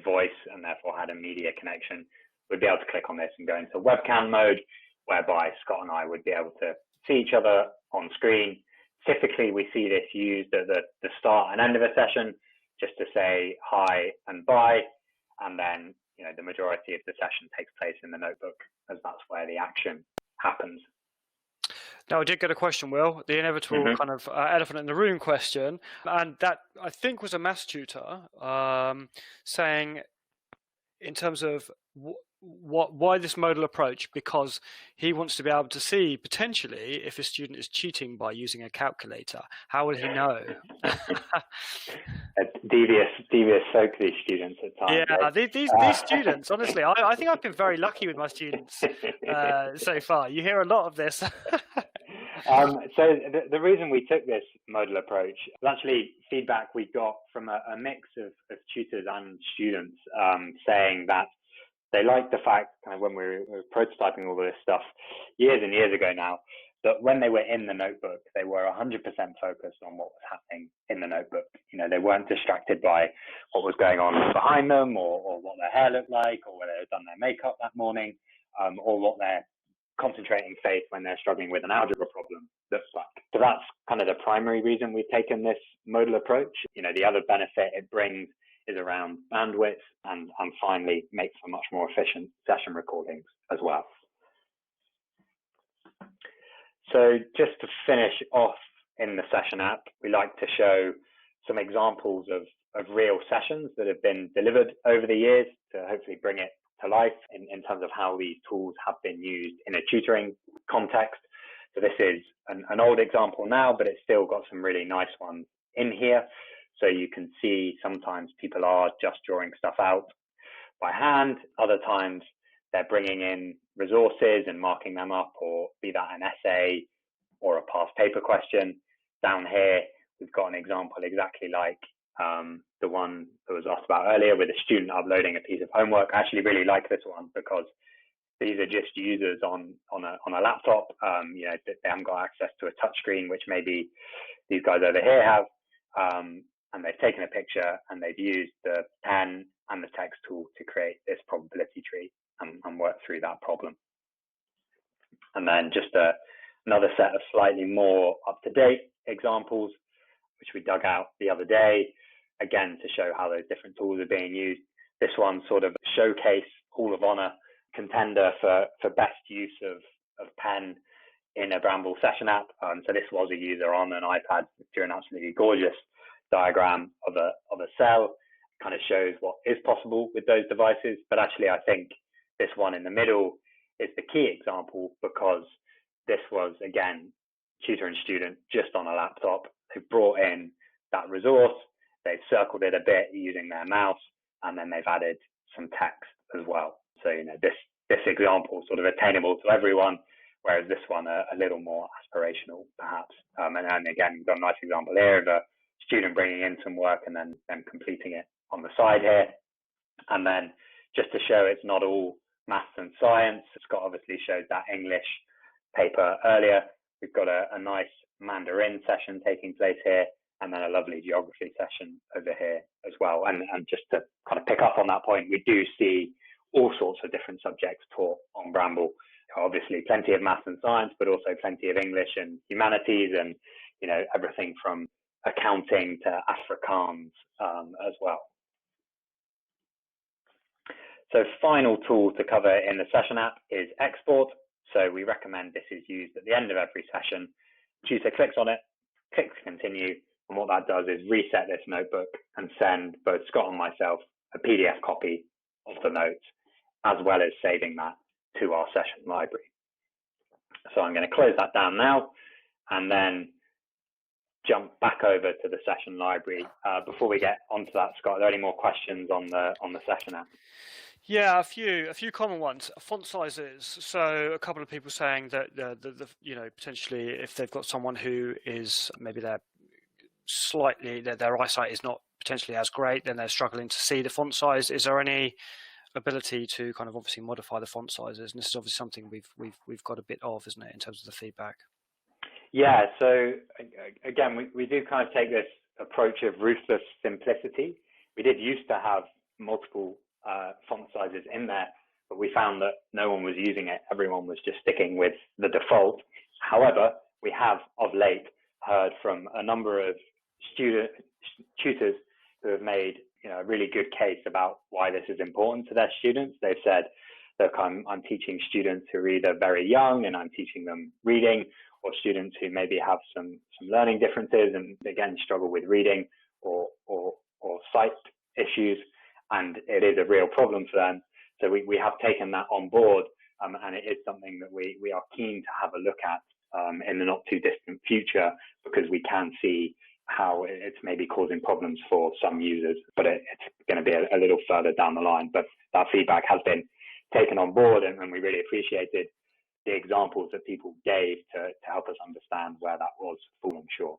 voice and therefore had a media connection, we'd be able to click on this and go into webcam mode, whereby Scott and I would be able to see each other on screen. Typically, we see this used at the start and end of a session, just to say hi and bye. and then the majority of the session takes place in the notebook, as that's where the action happens. Now, I did get a question, Will, the inevitable kind of elephant in the room question, and that I think was a maths tutor saying, in terms of why this modal approach, because he wants to be able to see potentially if a student is cheating by using a calculator. How will he know? Devious folk, these students at times. Yeah, these students, honestly, I think I've been very lucky with my students so far. You hear a lot of this. So the reason we took this modal approach was actually feedback we got from a mix of tutors and students saying that they liked the fact, kind of when we were prototyping all of this stuff years and years ago now, that when they were in the notebook, they were 100% focused on what was happening in the notebook. They weren't distracted by what was going on behind them, or what their hair looked like, or whether they'd done their makeup that morning, or what their concentrating face when they're struggling with an algebra problem looks like. So that's kind of the primary reason we've taken this modal approach. The other benefit it brings is around bandwidth and finally makes for much more efficient session recordings as well. So just to finish off in the session app, we like to show some examples of real sessions that have been delivered over the years to hopefully bring it to life in terms of how these tools have been used in a tutoring context. So this is an old example now, but it's still got some really nice ones in here. So you can see sometimes people are just drawing stuff out by hand. Other times they're bringing in resources and marking them up, or be that an essay or a past paper question. Down here, we've got an example exactly like the one that was asked about earlier, with a student uploading a piece of homework. I actually really like this one because these are just users on a laptop. They haven't got access to a touchscreen, which maybe these guys over here have. And they've taken a picture and they've used the pen and the text tool to create this probability tree and work through that problem. And then just another set of slightly more up-to-date examples, which we dug out the other day, again, to show how those different tools are being used. This one sort of showcase Hall of Honor contender for best use of pen in a Bramble session app. So this was a user on an iPad doing an absolutely gorgeous diagram of a cell. Kind of shows what is possible with those devices. But actually, I think this one in the middle is the key example, because this was, again, tutor and student just on a laptop. They've brought in that resource, they've circled it a bit using their mouse, and then they've added some text as well. So, this example sort of attainable to everyone, whereas this one a little more aspirational, perhaps. And again, we've got a nice example here of a student bringing in some work and then them completing it on the side here. And then just to show it's not all maths and science, Scott obviously showed that English paper earlier. We've got a nice Mandarin session taking place here, and then a lovely geography session over here as well. And just to kind of pick up on that point, we do see all sorts of different subjects taught on Bramble. Obviously plenty of maths and science, but also plenty of English and humanities, and everything from accounting to Afrikaans as well. So final tool to cover in the session app is export. So we recommend this is used at the end of every session. Tutor clicks on it, clicks continue, and what that does is reset this notebook and send both Scott and myself a PDF copy of the notes, as well as saving that to our session library. So I'm going to close that down now and then jump back over to the session library. Before we get onto that, Scott, are there any more questions on the session app? Yeah, a few common ones. Font sizes. So a couple of people saying that potentially if they've got someone who is maybe their eyesight is not potentially as great, then they're struggling to see the font size. Is there any ability to kind of obviously modify the font sizes? And this is obviously something we've got a bit of, isn't it, in terms of the feedback? Yeah. So again, we do kind of take this approach of ruthless simplicity. We did used to have multiple font sizes in there, but we found that no one was using it. Everyone was just sticking with the default. However, we have of late heard from a number of tutors who have made a really good case about why this is important to their students. They've said, look, I'm teaching students who are either very young and I'm teaching them reading, or students who maybe have some learning differences and again struggle with reading or sight issues, and it is a real problem for them. So we have taken that on board, and it is something that we are keen to have a look at in the not too distant future, because we can see how it's maybe causing problems for some users, but it's going to be a little further down the line. But that feedback has been taken on board, and we really appreciated the examples that people gave to help us understand where that was falling short.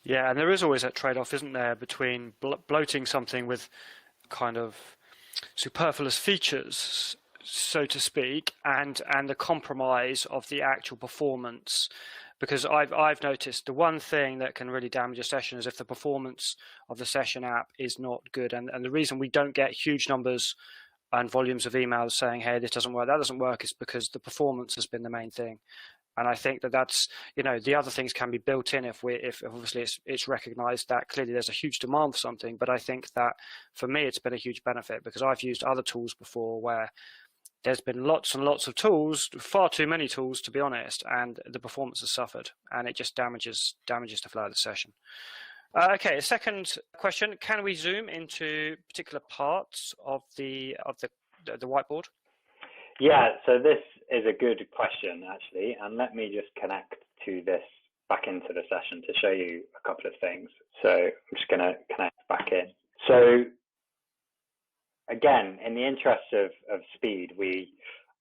Yeah, and there is always that trade-off, isn't there, between bloating something with kind of superfluous features, so to speak, and the compromise of the actual performance. Because I've noticed the one thing that can really damage a session is if the performance of the session app is not good. And the reason we don't get huge numbers and volumes of emails saying, hey, this doesn't work, that doesn't work, is because the performance has been the main thing. And I think that's, the other things can be built in if obviously it's recognized that clearly there's a huge demand for something. But I think that for me, it's been a huge benefit, because I've used other tools before where there's been lots and lots of tools, far too many tools, to be honest, and the performance has suffered, and it just damages the flow of the session. Okay, a second question: can we zoom into particular parts of the whiteboard? Yeah, so this is a good question actually, and let me just connect to this back into the session to show you a couple of things. So I'm just going to connect back in. So again, in the interest of speed, we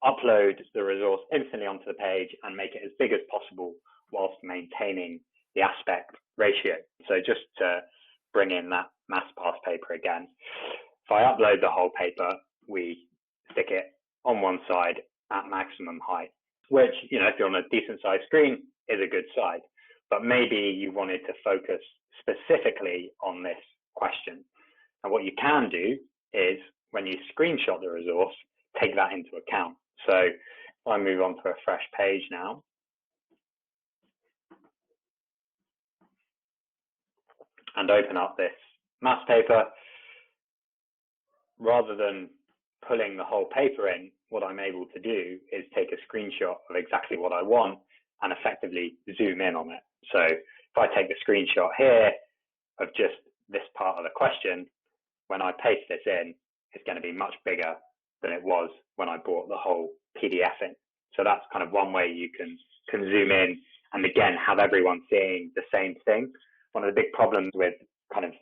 upload the resource instantly onto the page and make it as big as possible whilst maintaining the aspect ratio. So just to bring in that mass pass paper again, if I upload the whole paper, we stick it on one side at maximum height, which, if you're on a decent sized screen, is a good size. But maybe you wanted to focus specifically on this question. And what you can do is, when you screenshot the resource, take that into account. So if I move on to a fresh page now, and open up this mass paper, rather than pulling the whole paper in, what I'm able to do is take a screenshot of exactly what I want and effectively zoom in on it. So if I take the screenshot here of just this part of the question, when I paste this in, it's going to be much bigger than it was when I brought the whole PDF in. So that's kind of one way you can zoom in and again have everyone seeing the same thing. One of the big problems with kind of,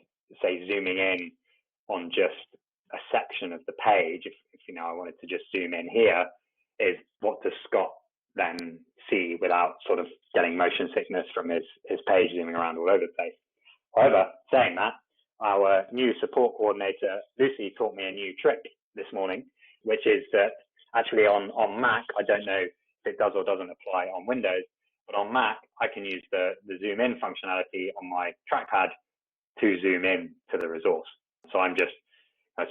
say, zooming in on just a section of the page, if I wanted to just zoom in here, is what does Scott then see without sort of getting motion sickness from his page zooming around all over the place. However, saying that, our new support coordinator, Lucy, taught me a new trick this morning, which is that actually on Mac, I don't know if it does or doesn't apply on Windows, but on Mac, I can use the zoom in functionality on my trackpad to zoom in to the resource. So I'm just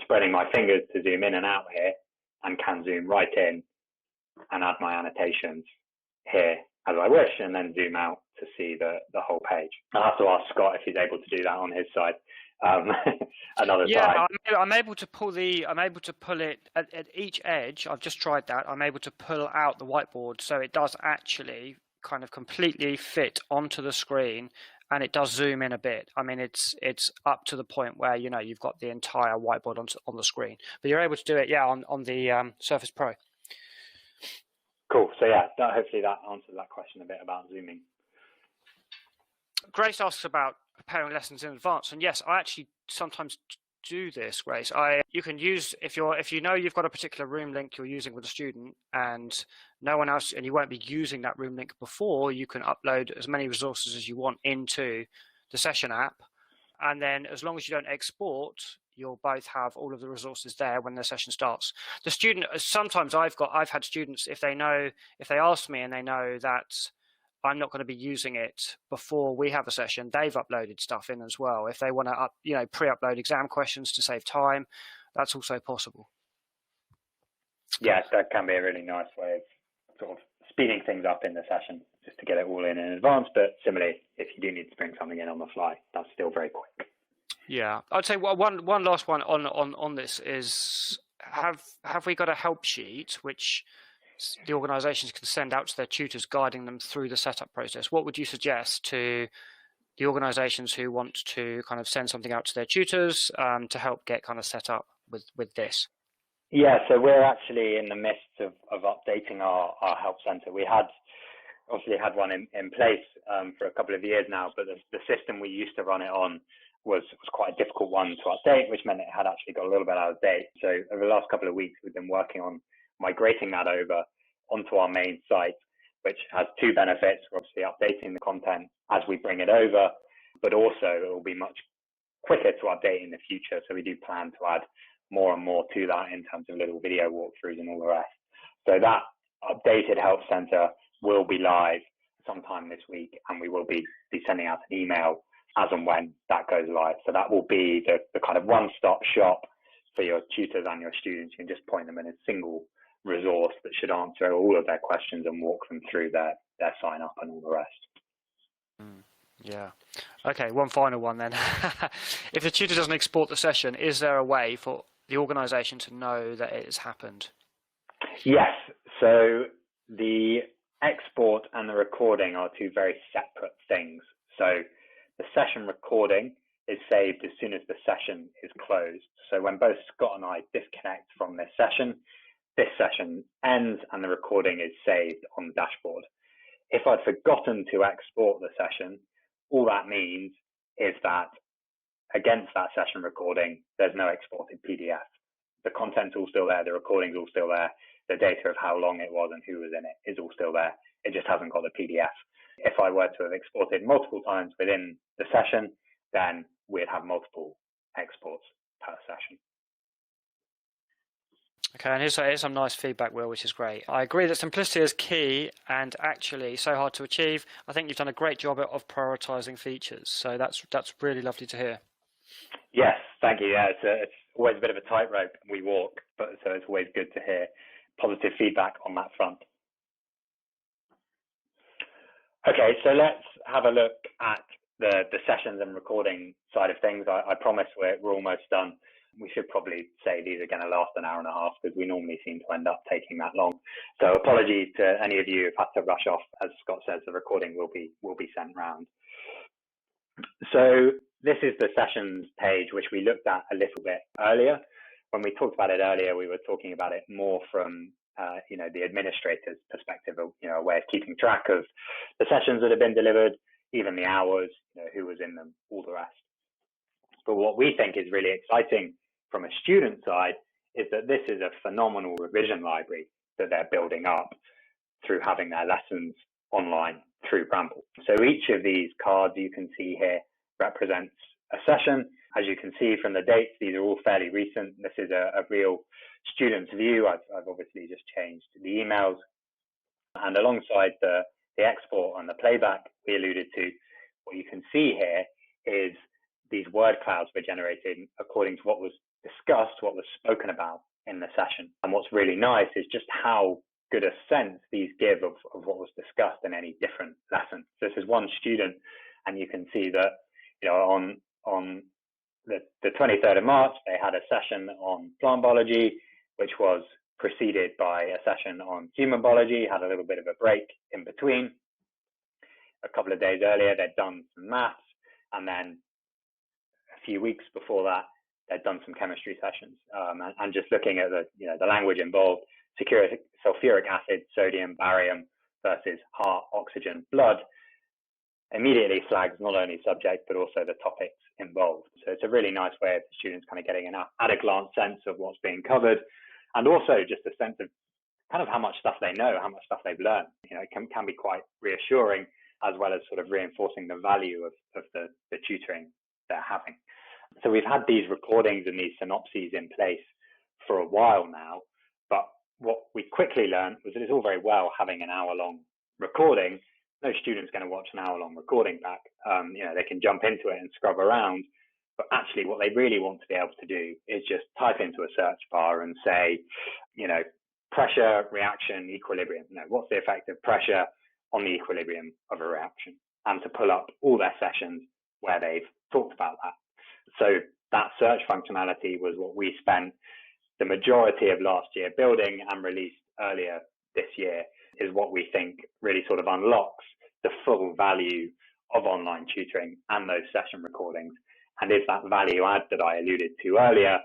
spreading my fingers to zoom in and out here, and can zoom right in and add my annotations here as I wish, and then zoom out to see the whole page. I'll have to ask Scott if he's able to do that on his side. Another time. I'm able to pull it at each edge. I've just tried that. I'm able to pull out the whiteboard, so it does actually kind of completely fit onto the screen, and it does zoom in a bit. I mean, it's up to the point where you've got the entire whiteboard on the screen, but you're able to do it, on the Surface Pro. Cool. So hopefully that answers that question a bit about zooming. Grace asks about preparing lessons in advance, and yes, I actually sometimes do this, Grace. You can use, if you know you've got a particular room link you're using with a student and no one else, and you won't be using that room link before, you can upload as many resources as you want into the session app, and then as long as you don't export, you'll both have all of the resources there when the session starts. The student, sometimes I've had students, if they ask me and they know that I'm not going to be using it before we have a session, they've uploaded stuff in as well. If they want to pre-upload exam questions to save time, that's also possible. Yes, that can be a really nice way of sort of speeding things up in the session, just to get it all in advance. But similarly, if you do need to bring something in on the fly, that's still very quick. Yeah, I'd say one last one on this is, have we got a help sheet which the organisations can send out to their tutors, guiding them through the setup process? What would you suggest to the organisations who want to kind of send something out to their tutors to help get kind of set up with this? Yeah, so we're actually in the midst of updating our help centre. We obviously had one in place for a couple of years now, but the system we used to run it on was quite a difficult one to update, which meant it had actually got a little bit out of date. So over the last couple of weeks, we've been working on migrating that over onto our main site, which has two benefits. We're obviously updating the content as we bring it over, but also it will be much quicker to update in the future. So we do plan to add more and more to that in terms of little video walkthroughs and all the rest. So that updated help center will be live sometime this week, and we will be sending out an email as and when that goes live. So that will be the kind of one-stop shop for your tutors and your students. You can just point them in a single resource that should answer all of their questions and walk them through their sign up and all the rest. Yeah. Okay, one final one then. If the tutor doesn't export the session, is there a way for the organisation to know that it has happened? Yes. So the export and the recording are two very separate things. So the session recording is saved as soon as the session is closed. So when both Scott and I disconnect from this session ends and the recording is saved on the dashboard. If I'd forgotten to export the session, all that means is that against that session recording, there's no exported PDF. The content's all still there, the recording's all still there, the data of how long it was and who was in it is all still there. It just hasn't got the PDF. If I were to have exported multiple times within the session, then we'd have multiple exports per session. Okay, and here's some nice feedback, Will, which is great. I agree that simplicity is key and actually so hard to achieve. I think you've done a great job of prioritising features, so that's really lovely to hear. Yes, thank you. Yeah, it's always a bit of a tightrope we walk, but so it's always good to hear positive feedback on that front. Okay, so let's have a look at the sessions and recording side of things. I promise we're almost done. We should probably say these are going to last an hour and a half because we normally seem to end up taking that long. So apologies to any of you who've had to rush off. As Scott says, the recording will be sent round. So this is the sessions page, which we looked at a little bit earlier. When we talked about it earlier, we were talking about it more from the administrator's perspective, a way of keeping track of the sessions that have been delivered, even the hours, who was in them, all the rest. But what we think is really exciting from a student side is that this is a phenomenal revision library that they're building up through having their lessons online through Bramble. So each of these cards you can see here represents a session. As you can see from the dates, these are all fairly recent. This is a real student's view. I've obviously just changed the emails. And alongside the export and the playback we alluded to, what you can see here is these word clouds were generated according to what was discussed, what was spoken about in the session. And what's really nice is just how good a sense these give of what was discussed in any different lesson. So this is one student, and you can see that on the 23rd of March, they had a session on plant biology, which was preceded by a session on human biology, had a little bit of a break in between. A couple of days earlier, they'd done some maths, and then a few weeks before that, they'd done some chemistry sessions. And just looking at the language involved, sulfuric acid, sodium, barium versus heart, oxygen, blood, immediately flags not only subject, but also the topics involved. So it's a really nice way of the students kind of getting an at-a-glance sense of what's being covered, and also just a sense of kind of how much stuff they know, how much stuff they've learned. It can be quite reassuring, as well as sort of reinforcing the value of the tutoring they're having. So we've had these recordings and these synopses in place for a while now, but what we quickly learned was that it's all very well having an hour-long recording. No student's going to watch an hour-long recording back. They can jump into it and scrub around, but actually what they really want to be able to do is just type into a search bar and say, pressure, reaction, equilibrium. What's the effect of pressure on the equilibrium of a reaction? And to pull up all their sessions where they've talked about that. So that search functionality was what we spent the majority of last year building and released earlier this year, is what we think really sort of unlocks the full value of online tutoring and those session recordings, and is that value add that I alluded to earlier.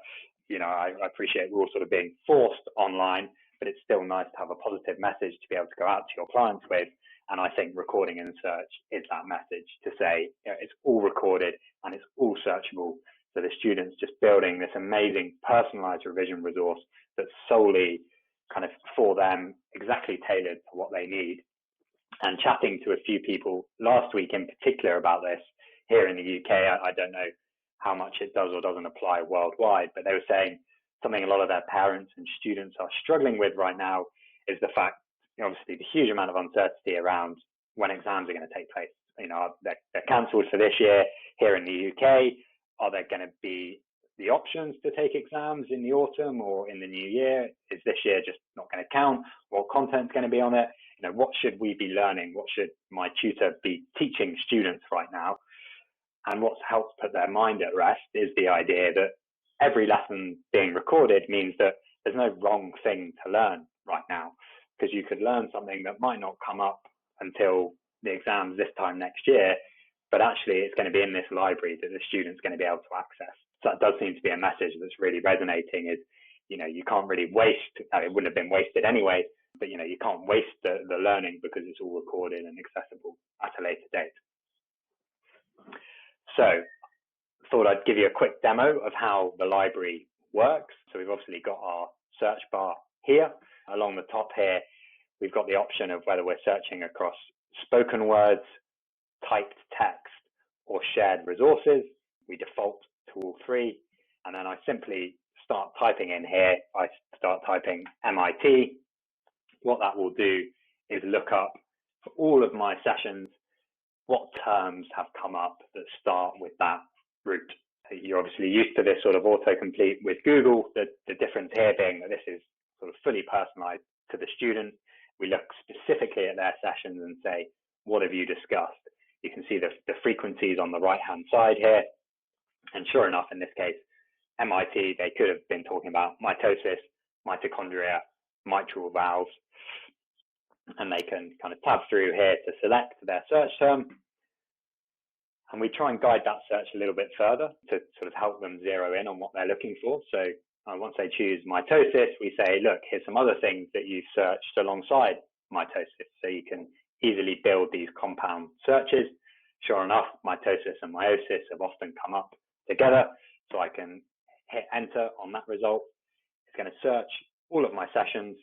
I appreciate we're all sort of being forced online, but it's still nice to have a positive message to be able to go out to your clients with. And I think recording and search is that message to say, it's all recorded and it's all searchable. So the students just building this amazing personalized revision resource that's solely kind of for them, exactly tailored for what they need. And chatting to a few people last week in particular about this here in the UK, I don't know how much it does or doesn't apply worldwide, but they were saying something a lot of their parents and students are struggling with right now is the fact, obviously, the huge amount of uncertainty around when exams are going to take place. They're cancelled for this year here in the UK. Are there going to be the options to take exams in the autumn or in the new year? Is this year just not going to count? What content's going to be on it? What should we be learning? What should my tutor be teaching students right now? And what's helped put their mind at rest is the idea that every lesson being recorded means that there's no wrong thing to learn right now, because you could learn something that might not come up until the exams this time next year, but actually it's going to be in this library that the student's going to be able to access. So that does seem to be a message that's really resonating, is, you can't really waste, it wouldn't have been wasted anyway, but you can't waste the learning because it's all recorded and accessible at a later date. So thought I'd give you a quick demo of how the library works. So we've obviously got our search bar here. Along the top here, we've got the option of whether we're searching across spoken words, typed text, or shared resources. We default to all three. And then I simply start typing in here. I start typing MIT. What that will do is look up for all of my sessions what terms have come up that start with that root. You're obviously used to this sort of autocomplete with Google, the difference here being that this is sort of fully personalized to the student. We look specifically at their sessions and say, what have you discussed? You can see the frequencies on the right-hand side here. And sure enough, in this case, MIT, they could have been talking about mitosis, mitochondria, mitral valves, and they can kind of tab through here to select their search term. And we try and guide that search a little bit further to sort of help them zero in on what they're looking for. So once they choose mitosis, we say, look, here's some other things that you've searched alongside mitosis. So you can easily build these compound searches. Sure enough, mitosis and meiosis have often come up together. So I can hit enter on that result. It's going to search all of my sessions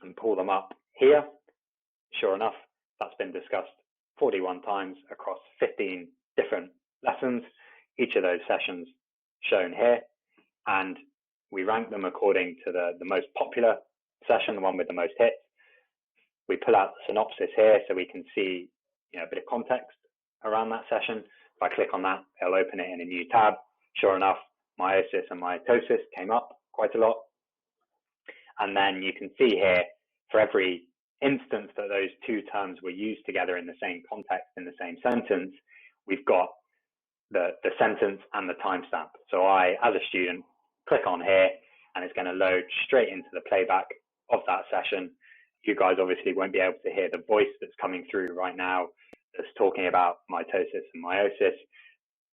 and pull them up here. Sure enough, that's been discussed 41 times across 15 different lessons. Each of those sessions shown here, and we rank them according to the most popular session, the one with the most hits. We pull out the synopsis here so we can see a bit of context around that session. If I click on that, it'll open it in a new tab. Sure enough, meiosis and mitosis came up quite a lot. And then you can see here, for every instance that those two terms were used together in the same context, in the same sentence, we've got the sentence and the timestamp. So I, as a student, click on here and it's going to load straight into the playback of that session. You guys obviously won't be able to hear the voice that's coming through right now that's talking about mitosis and meiosis,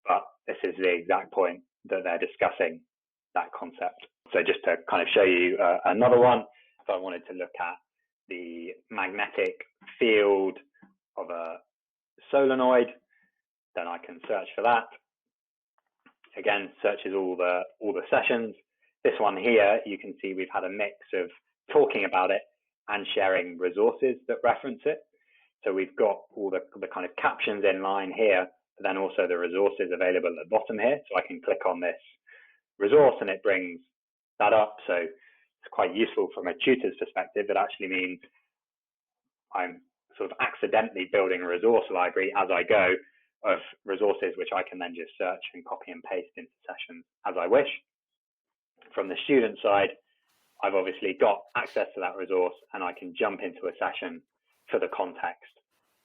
but this is the exact point that they're discussing that concept. So just to kind of show you another one, if I wanted to look at the magnetic field of a solenoid, then I can search for that. Again, searches all the sessions. This one here, you can see we've had a mix of talking about it and sharing resources that reference it. So we've got all the kind of captions in line here, but then also the resources available at the bottom here. So I can click on this resource and it brings that up. So it's quite useful from a tutor's perspective. It actually means I'm sort of accidentally building a resource library as I go of resources which I can then just search and copy and paste into sessions as I wish. From the student side, I've obviously got access to that resource and I can jump into a session for the context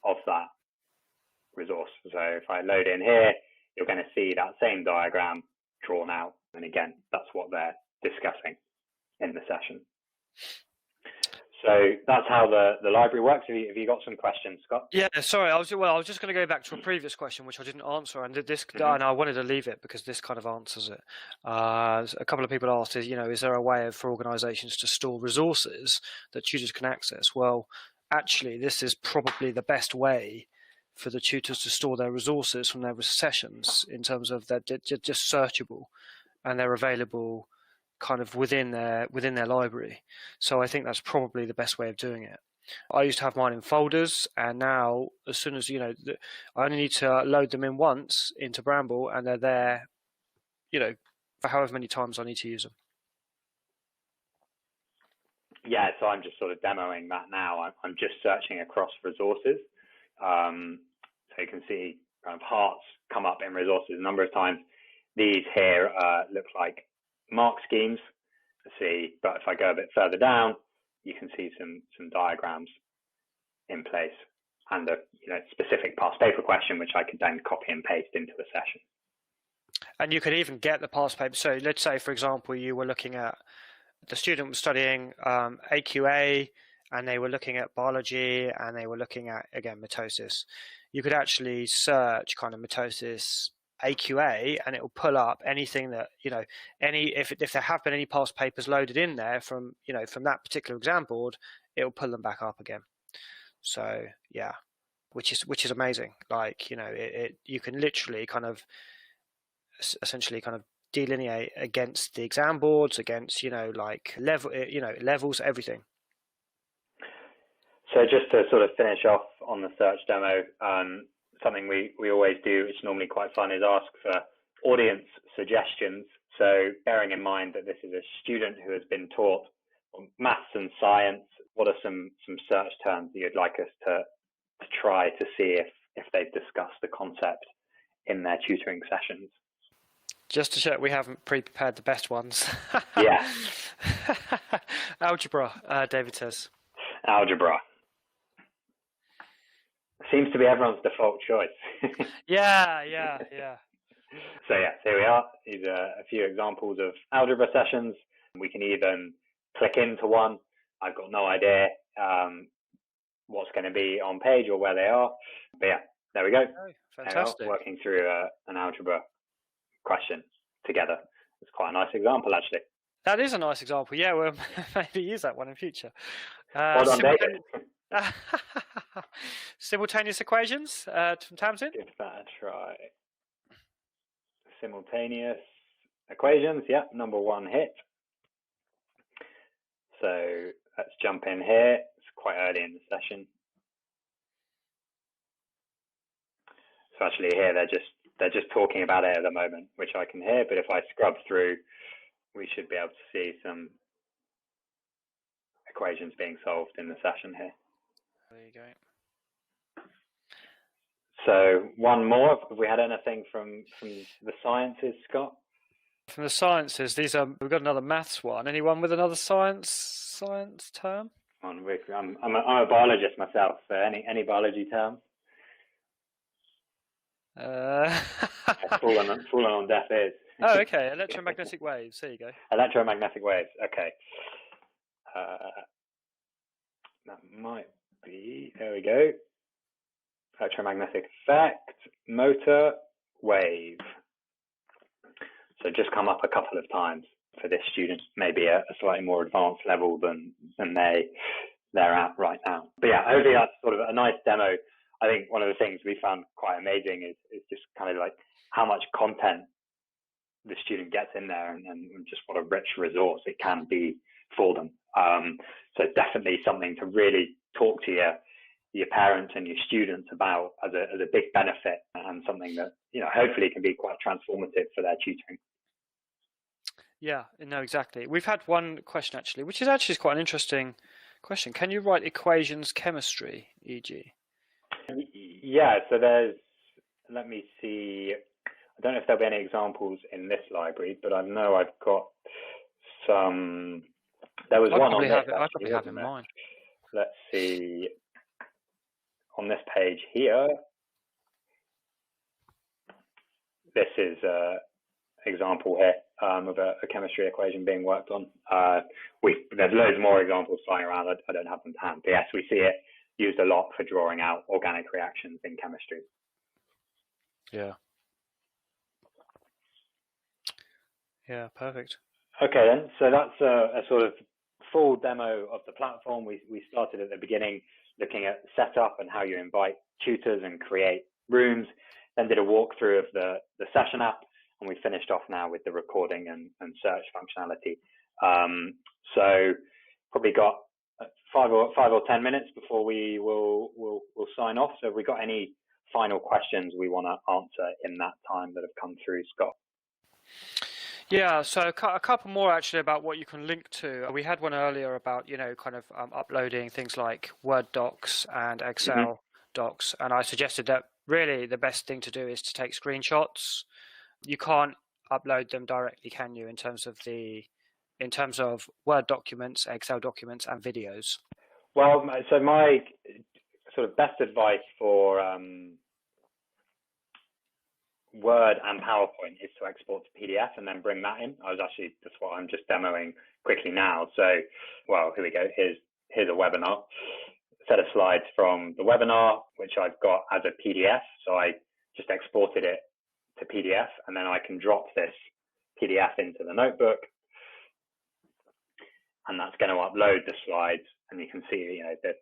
of that resource. So if I load in here, you're going to see that same diagram drawn out. And again, that's what they're discussing in the session. So that's how the library works. Have you got some questions, Scott? Yeah, sorry. I was just going to go back to a previous question which I didn't answer, and and I wanted to leave it because this kind of answers it. A couple of people asked, is there a way for organisations to store resources that tutors can access? Well, actually, this is probably the best way for the tutors to store their resources from their sessions, in terms of they're just searchable and they're available kind of within their library. So I think that's probably the best way of doing it. I used to have mine in folders, and now as soon as I only need to load them in once into Bramble, and they're there, for however many times I need to use them. Yeah, so I'm just sort of demoing that now. I'm just searching across resources. So you can see kind of hearts come up in resources a number of times. These here look like mark schemes to see, but if I go a bit further down, you can see some diagrams in place and a specific past paper question, which I could then copy and paste into a session. And you could even get the past paper. So let's say, for example, you were looking at, the student was studying AQA, and they were looking at biology, and they were looking at, again, mitosis. You could actually search kind of mitosis AQA, and it will pull up anything that, if there have been any past papers loaded in there from that particular exam board, it will pull them back up again. So yeah, which is amazing. Like, you can literally kind of essentially kind of delineate against the exam boards, against levels, everything. So just to sort of finish off on the search demo, something we always do, which is normally quite fun, is ask for audience suggestions. So bearing in mind that this is a student who has been taught maths and science, what are some search terms that you'd like us to try to see if they've discussed the concept in their tutoring sessions? Just to check we haven't pre-prepared the best ones. Yeah. Algebra, David says. Algebra. Seems to be everyone's default choice. Yeah. So yeah, here we are. These are a few examples of algebra sessions. We can even click into one. I've got no idea what's going to be on page or where they are. But yeah, there we go. Oh, fantastic. Working through an algebra question together. It's quite a nice example, actually. That is a nice example. Yeah, we'll maybe use that one in future. Well done, David. Simultaneous equations from Tamsin? Give that a try. Simultaneous equations, yeah, number one hit. So let's jump in here. It's quite early in the session. So actually here they're just talking about it at the moment, which I can hear, but if I scrub through, we should be able to see some equations being solved in the session here. There you go. So one more. Have we had anything from the sciences, Scott? From the sciences, we've got another maths one. Anyone with another science term? I'm a biologist myself. So any biology terms? Fallen on deaf ears. Oh, okay. Electromagnetic waves. There you go. Electromagnetic waves. Okay. That might be. There we go. Electromagnetic effect, motor, wave. So just come up a couple of times for this student, maybe a slightly more advanced level than they're at right now. But yeah, hopefully that's sort of a nice demo. I think one of the things we found quite amazing is just kind of like how much content the student gets in there and just what a rich resource it can be for them. So definitely something to really talk to your parents and your students about as a big benefit, and something that hopefully can be quite transformative for their tutoring. Yeah, no, exactly. We've had one question actually, which is actually quite an interesting question. Can you write equations chemistry, e.g.? Yeah, so let me see. I don't know if there'll be any examples in this library, but I know I've got some. There was one on this. I probably have in mind. Let's see. On this page here, this is an example here of a chemistry equation being worked on. There's loads more examples flying around. I don't have them to hand. But yes, we see it used a lot for drawing out organic reactions in chemistry. Yeah. Yeah, perfect. Okay, then. So that's a sort of full demo of the platform. We started at the beginning looking at setup and how you invite tutors and create rooms, then did a walkthrough of the session app, and we finished off now with the recording and search functionality. So probably got 5 or 10 minutes before we'll sign off. So have we got any final questions we want to answer in that time that have come through, Scott? Yeah, so a couple more actually about what you can link to. We had one earlier about, kind of uploading things like Word docs and Excel docs, and I suggested that really the best thing to do is to take screenshots. You can't upload them directly, can you, in terms of Word documents, Excel documents, and videos? Well, so my sort of best advice for Word and PowerPoint is to export to PDF and then bring that in. That's what I'm just demoing quickly now. So, well, here we go. Here's a webinar, set of slides from the webinar, which I've got as a PDF. So I just exported it to PDF, and then I can drop this PDF into the notebook, and that's going to upload the slides. And you can see, the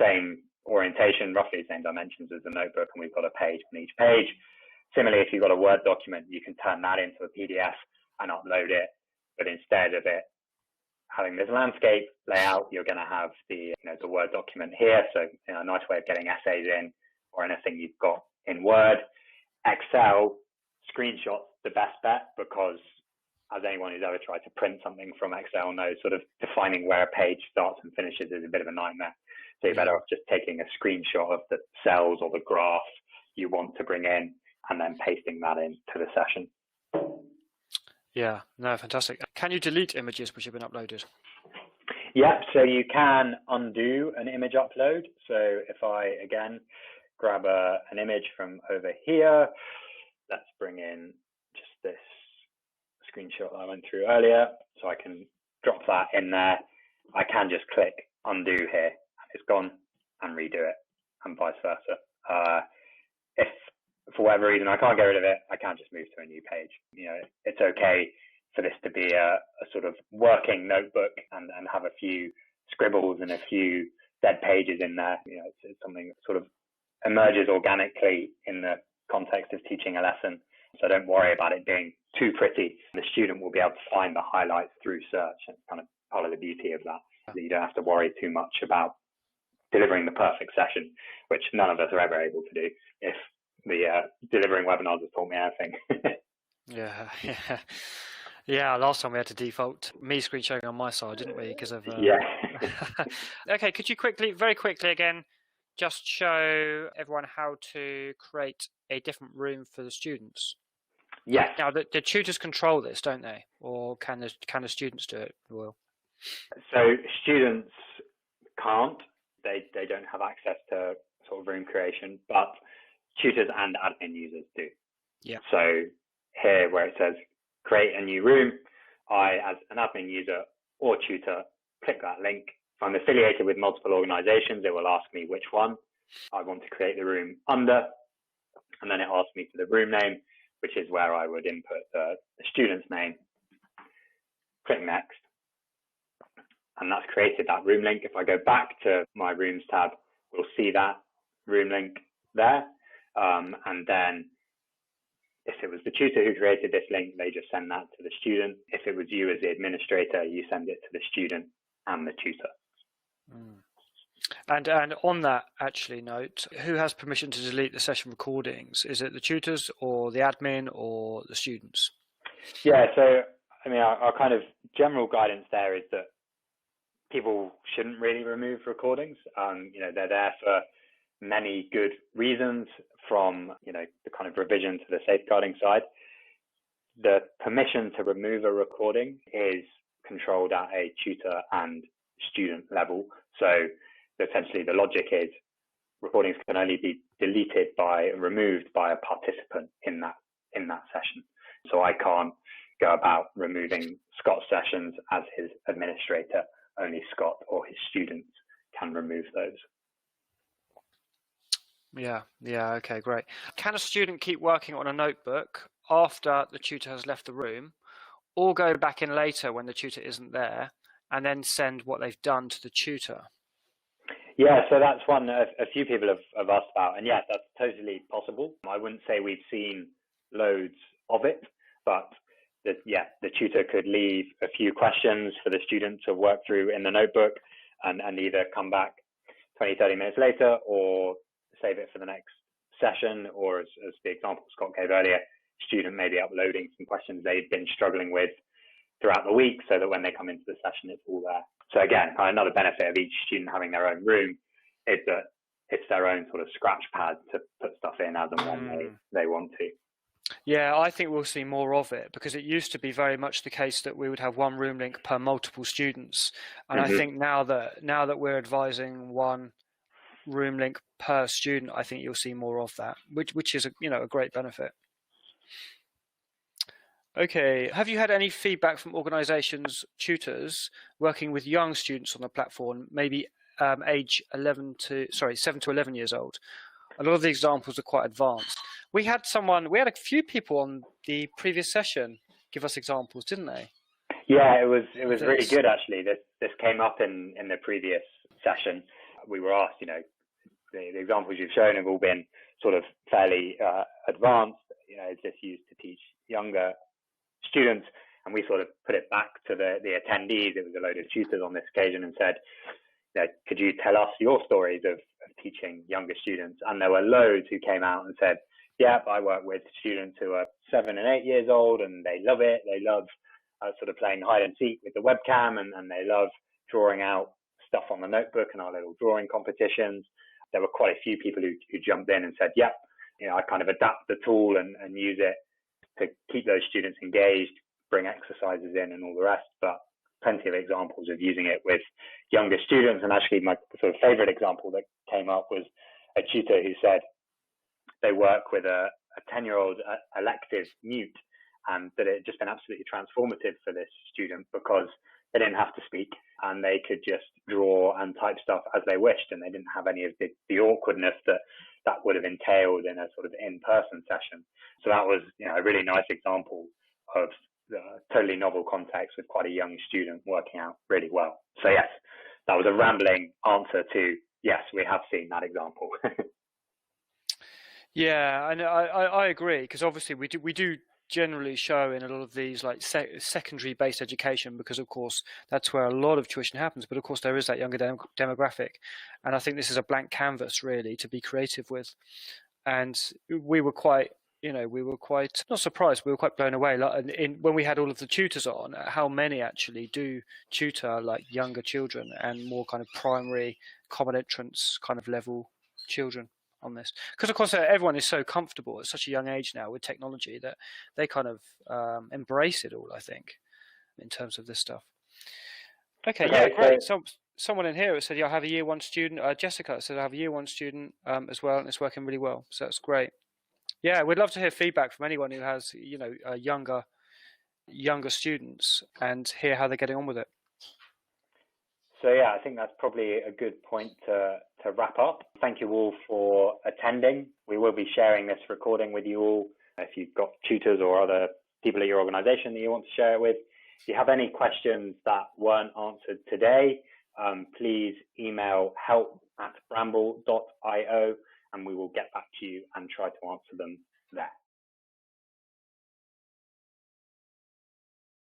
same orientation, roughly the same dimensions as the notebook, and we've got a page on each page. Similarly, if you've got a Word document, you can turn that into a PDF and upload it. But instead of it having this landscape layout, you're going to have the Word document here. So a nice way of getting essays in or anything you've got in Word. Excel, screenshots the best bet, because as anyone who's ever tried to print something from Excel knows, sort of defining where a page starts and finishes is a bit of a nightmare. So you're better off just taking a screenshot of the cells or the graph you want to bring in, and then pasting that into the session. Yeah, no, fantastic. Can you delete images which have been uploaded? Yeah, so you can undo an image upload. So if I, again, grab an image from over here, let's bring in just this screenshot that I went through earlier. So I can drop that in there. I can just click undo here, and it's gone, and redo it, and vice versa. If for whatever reason I can't get rid of it, I can just move to a new page. It's okay for this to be a sort of working notebook and have a few scribbles and a few dead pages in there. It's something that sort of emerges organically in the context of teaching a lesson. So don't worry about it being too pretty. The student will be able to find the highlights through search. It's kind of part of the beauty of that you don't have to worry too much about delivering the perfect session, which none of us are ever able to do if the delivering webinars has taught me anything. Yeah. Last time we had to default me screen sharing on my side, didn't we? Because of Okay, could you very quickly again, just show everyone how to create a different room for the students? Yes. Now, the tutors control this, don't they? Or can the students do it? Will? So students can't. They don't have access to sort of room creation, but tutors and admin users do. Yeah. So here where it says create a new room, I, as an admin user or tutor, click that link. If I'm affiliated with multiple organizations, it will ask me which one I want to create the room under. And then it asks me for the room name, which is where I would input the student's name. Click next. And that's created that room link. If I go back to my rooms tab, we'll see that room link there. And then if it was the tutor who created this link, they just send that to the student. If it was you as the administrator, you send it to the student and the tutor. And on that actually note, who has permission to delete the session recordings? Is it the tutors or the admin or the students? Yeah, so I mean, our kind of general guidance there is that people shouldn't really remove recordings. They're there for many good reasons, from the kind of revision to the safeguarding side. The permission to remove a recording is controlled at a tutor and student level. So essentially the logic is recordings can only be removed by a participant in in that session. So I can't go about removing Scott's sessions as his administrator. Only Scott or his students can remove those. Yeah, okay, great. Can a student keep working on a notebook after the tutor has left the room, or go back in later when the tutor isn't there, and then send what they've done to the tutor? Yeah, so that's one a few people have asked about, and yeah, that's totally possible. I wouldn't say we've seen loads of it, but the tutor could leave a few questions for the student to work through in the notebook, and either come back 20-30 minutes later, or save it for the next session, or as the example Scott gave earlier, student maybe uploading some questions they've been struggling with throughout the week, so that when they come into the session, it's all there. So again, another benefit of each student having their own room is that it's their own sort of scratch pad to put stuff in as and when they want to. Yeah, I think we'll see more of it, because it used to be very much the case that we would have one room link per multiple students, and I think now that we're advising one room link per student, I think you'll see more of that, which is a great benefit. Okay, have you had any feedback from organisations, tutors working with young students on the platform, maybe age 7 to 11 years old? A lot of the examples are quite advanced. We had a few people on the previous session give us examples, didn't they? Yeah, it was really good actually. This came up in the previous session. We were asked, the examples you've shown have all been sort of fairly advanced. Is this used to teach younger students? And we sort of put it back to the attendees. It was a load of tutors on this occasion, and said, could you tell us your stories of teaching younger students? And there were loads who came out and said, yeah, I work with students who are 7 and 8 years old, and they love it. They love sort of playing hide and seek with the webcam, and they love drawing out stuff on the notebook and our little drawing competitions. There were quite a few people who jumped in and said, yeah, I kind of adapt the tool and use it to keep those students engaged, bring exercises in and all the rest. But plenty of examples of using it with younger students. And actually my sort of favorite example that came up was a tutor who said they work with a 10-year-old elective mute, and that it had just been absolutely transformative for this student, because they didn't have to speak and they could just draw and type stuff as they wished, and they didn't have any of the awkwardness that would have entailed in a sort of in-person session. So that was a really nice example of the totally novel context with quite a young student working out really well. So yes, that was a rambling answer to yes, we have seen that example. Yeah, and I agree, because obviously we do generally show in a lot of these like secondary based education, because of course that's where a lot of tuition happens, but of course there is that younger demographic, and I think this is a blank canvas really to be creative with. And we were quite not surprised, we were quite blown away when we had all of the tutors on, how many actually do tutor like younger children and more kind of primary common entrance kind of level children on this, because of course everyone is so comfortable at such a young age now with technology that they kind of embrace it all, I think, in terms of this stuff. Okay, yeah, great. So someone in here said, I have a year 1 student. Jessica said, I have a year 1 student as well, and it's working really well. So that's great. Yeah, we'd love to hear feedback from anyone who has younger students, and hear how they're getting on with it. So yeah, I think that's probably a good point to wrap up. Thank you all for attending. We will be sharing this recording with you all. If you've got tutors or other people at your organisation that you want to share it with, if you have any questions that weren't answered today, please email help@bramble.io, and we will get back to you and try to answer them there.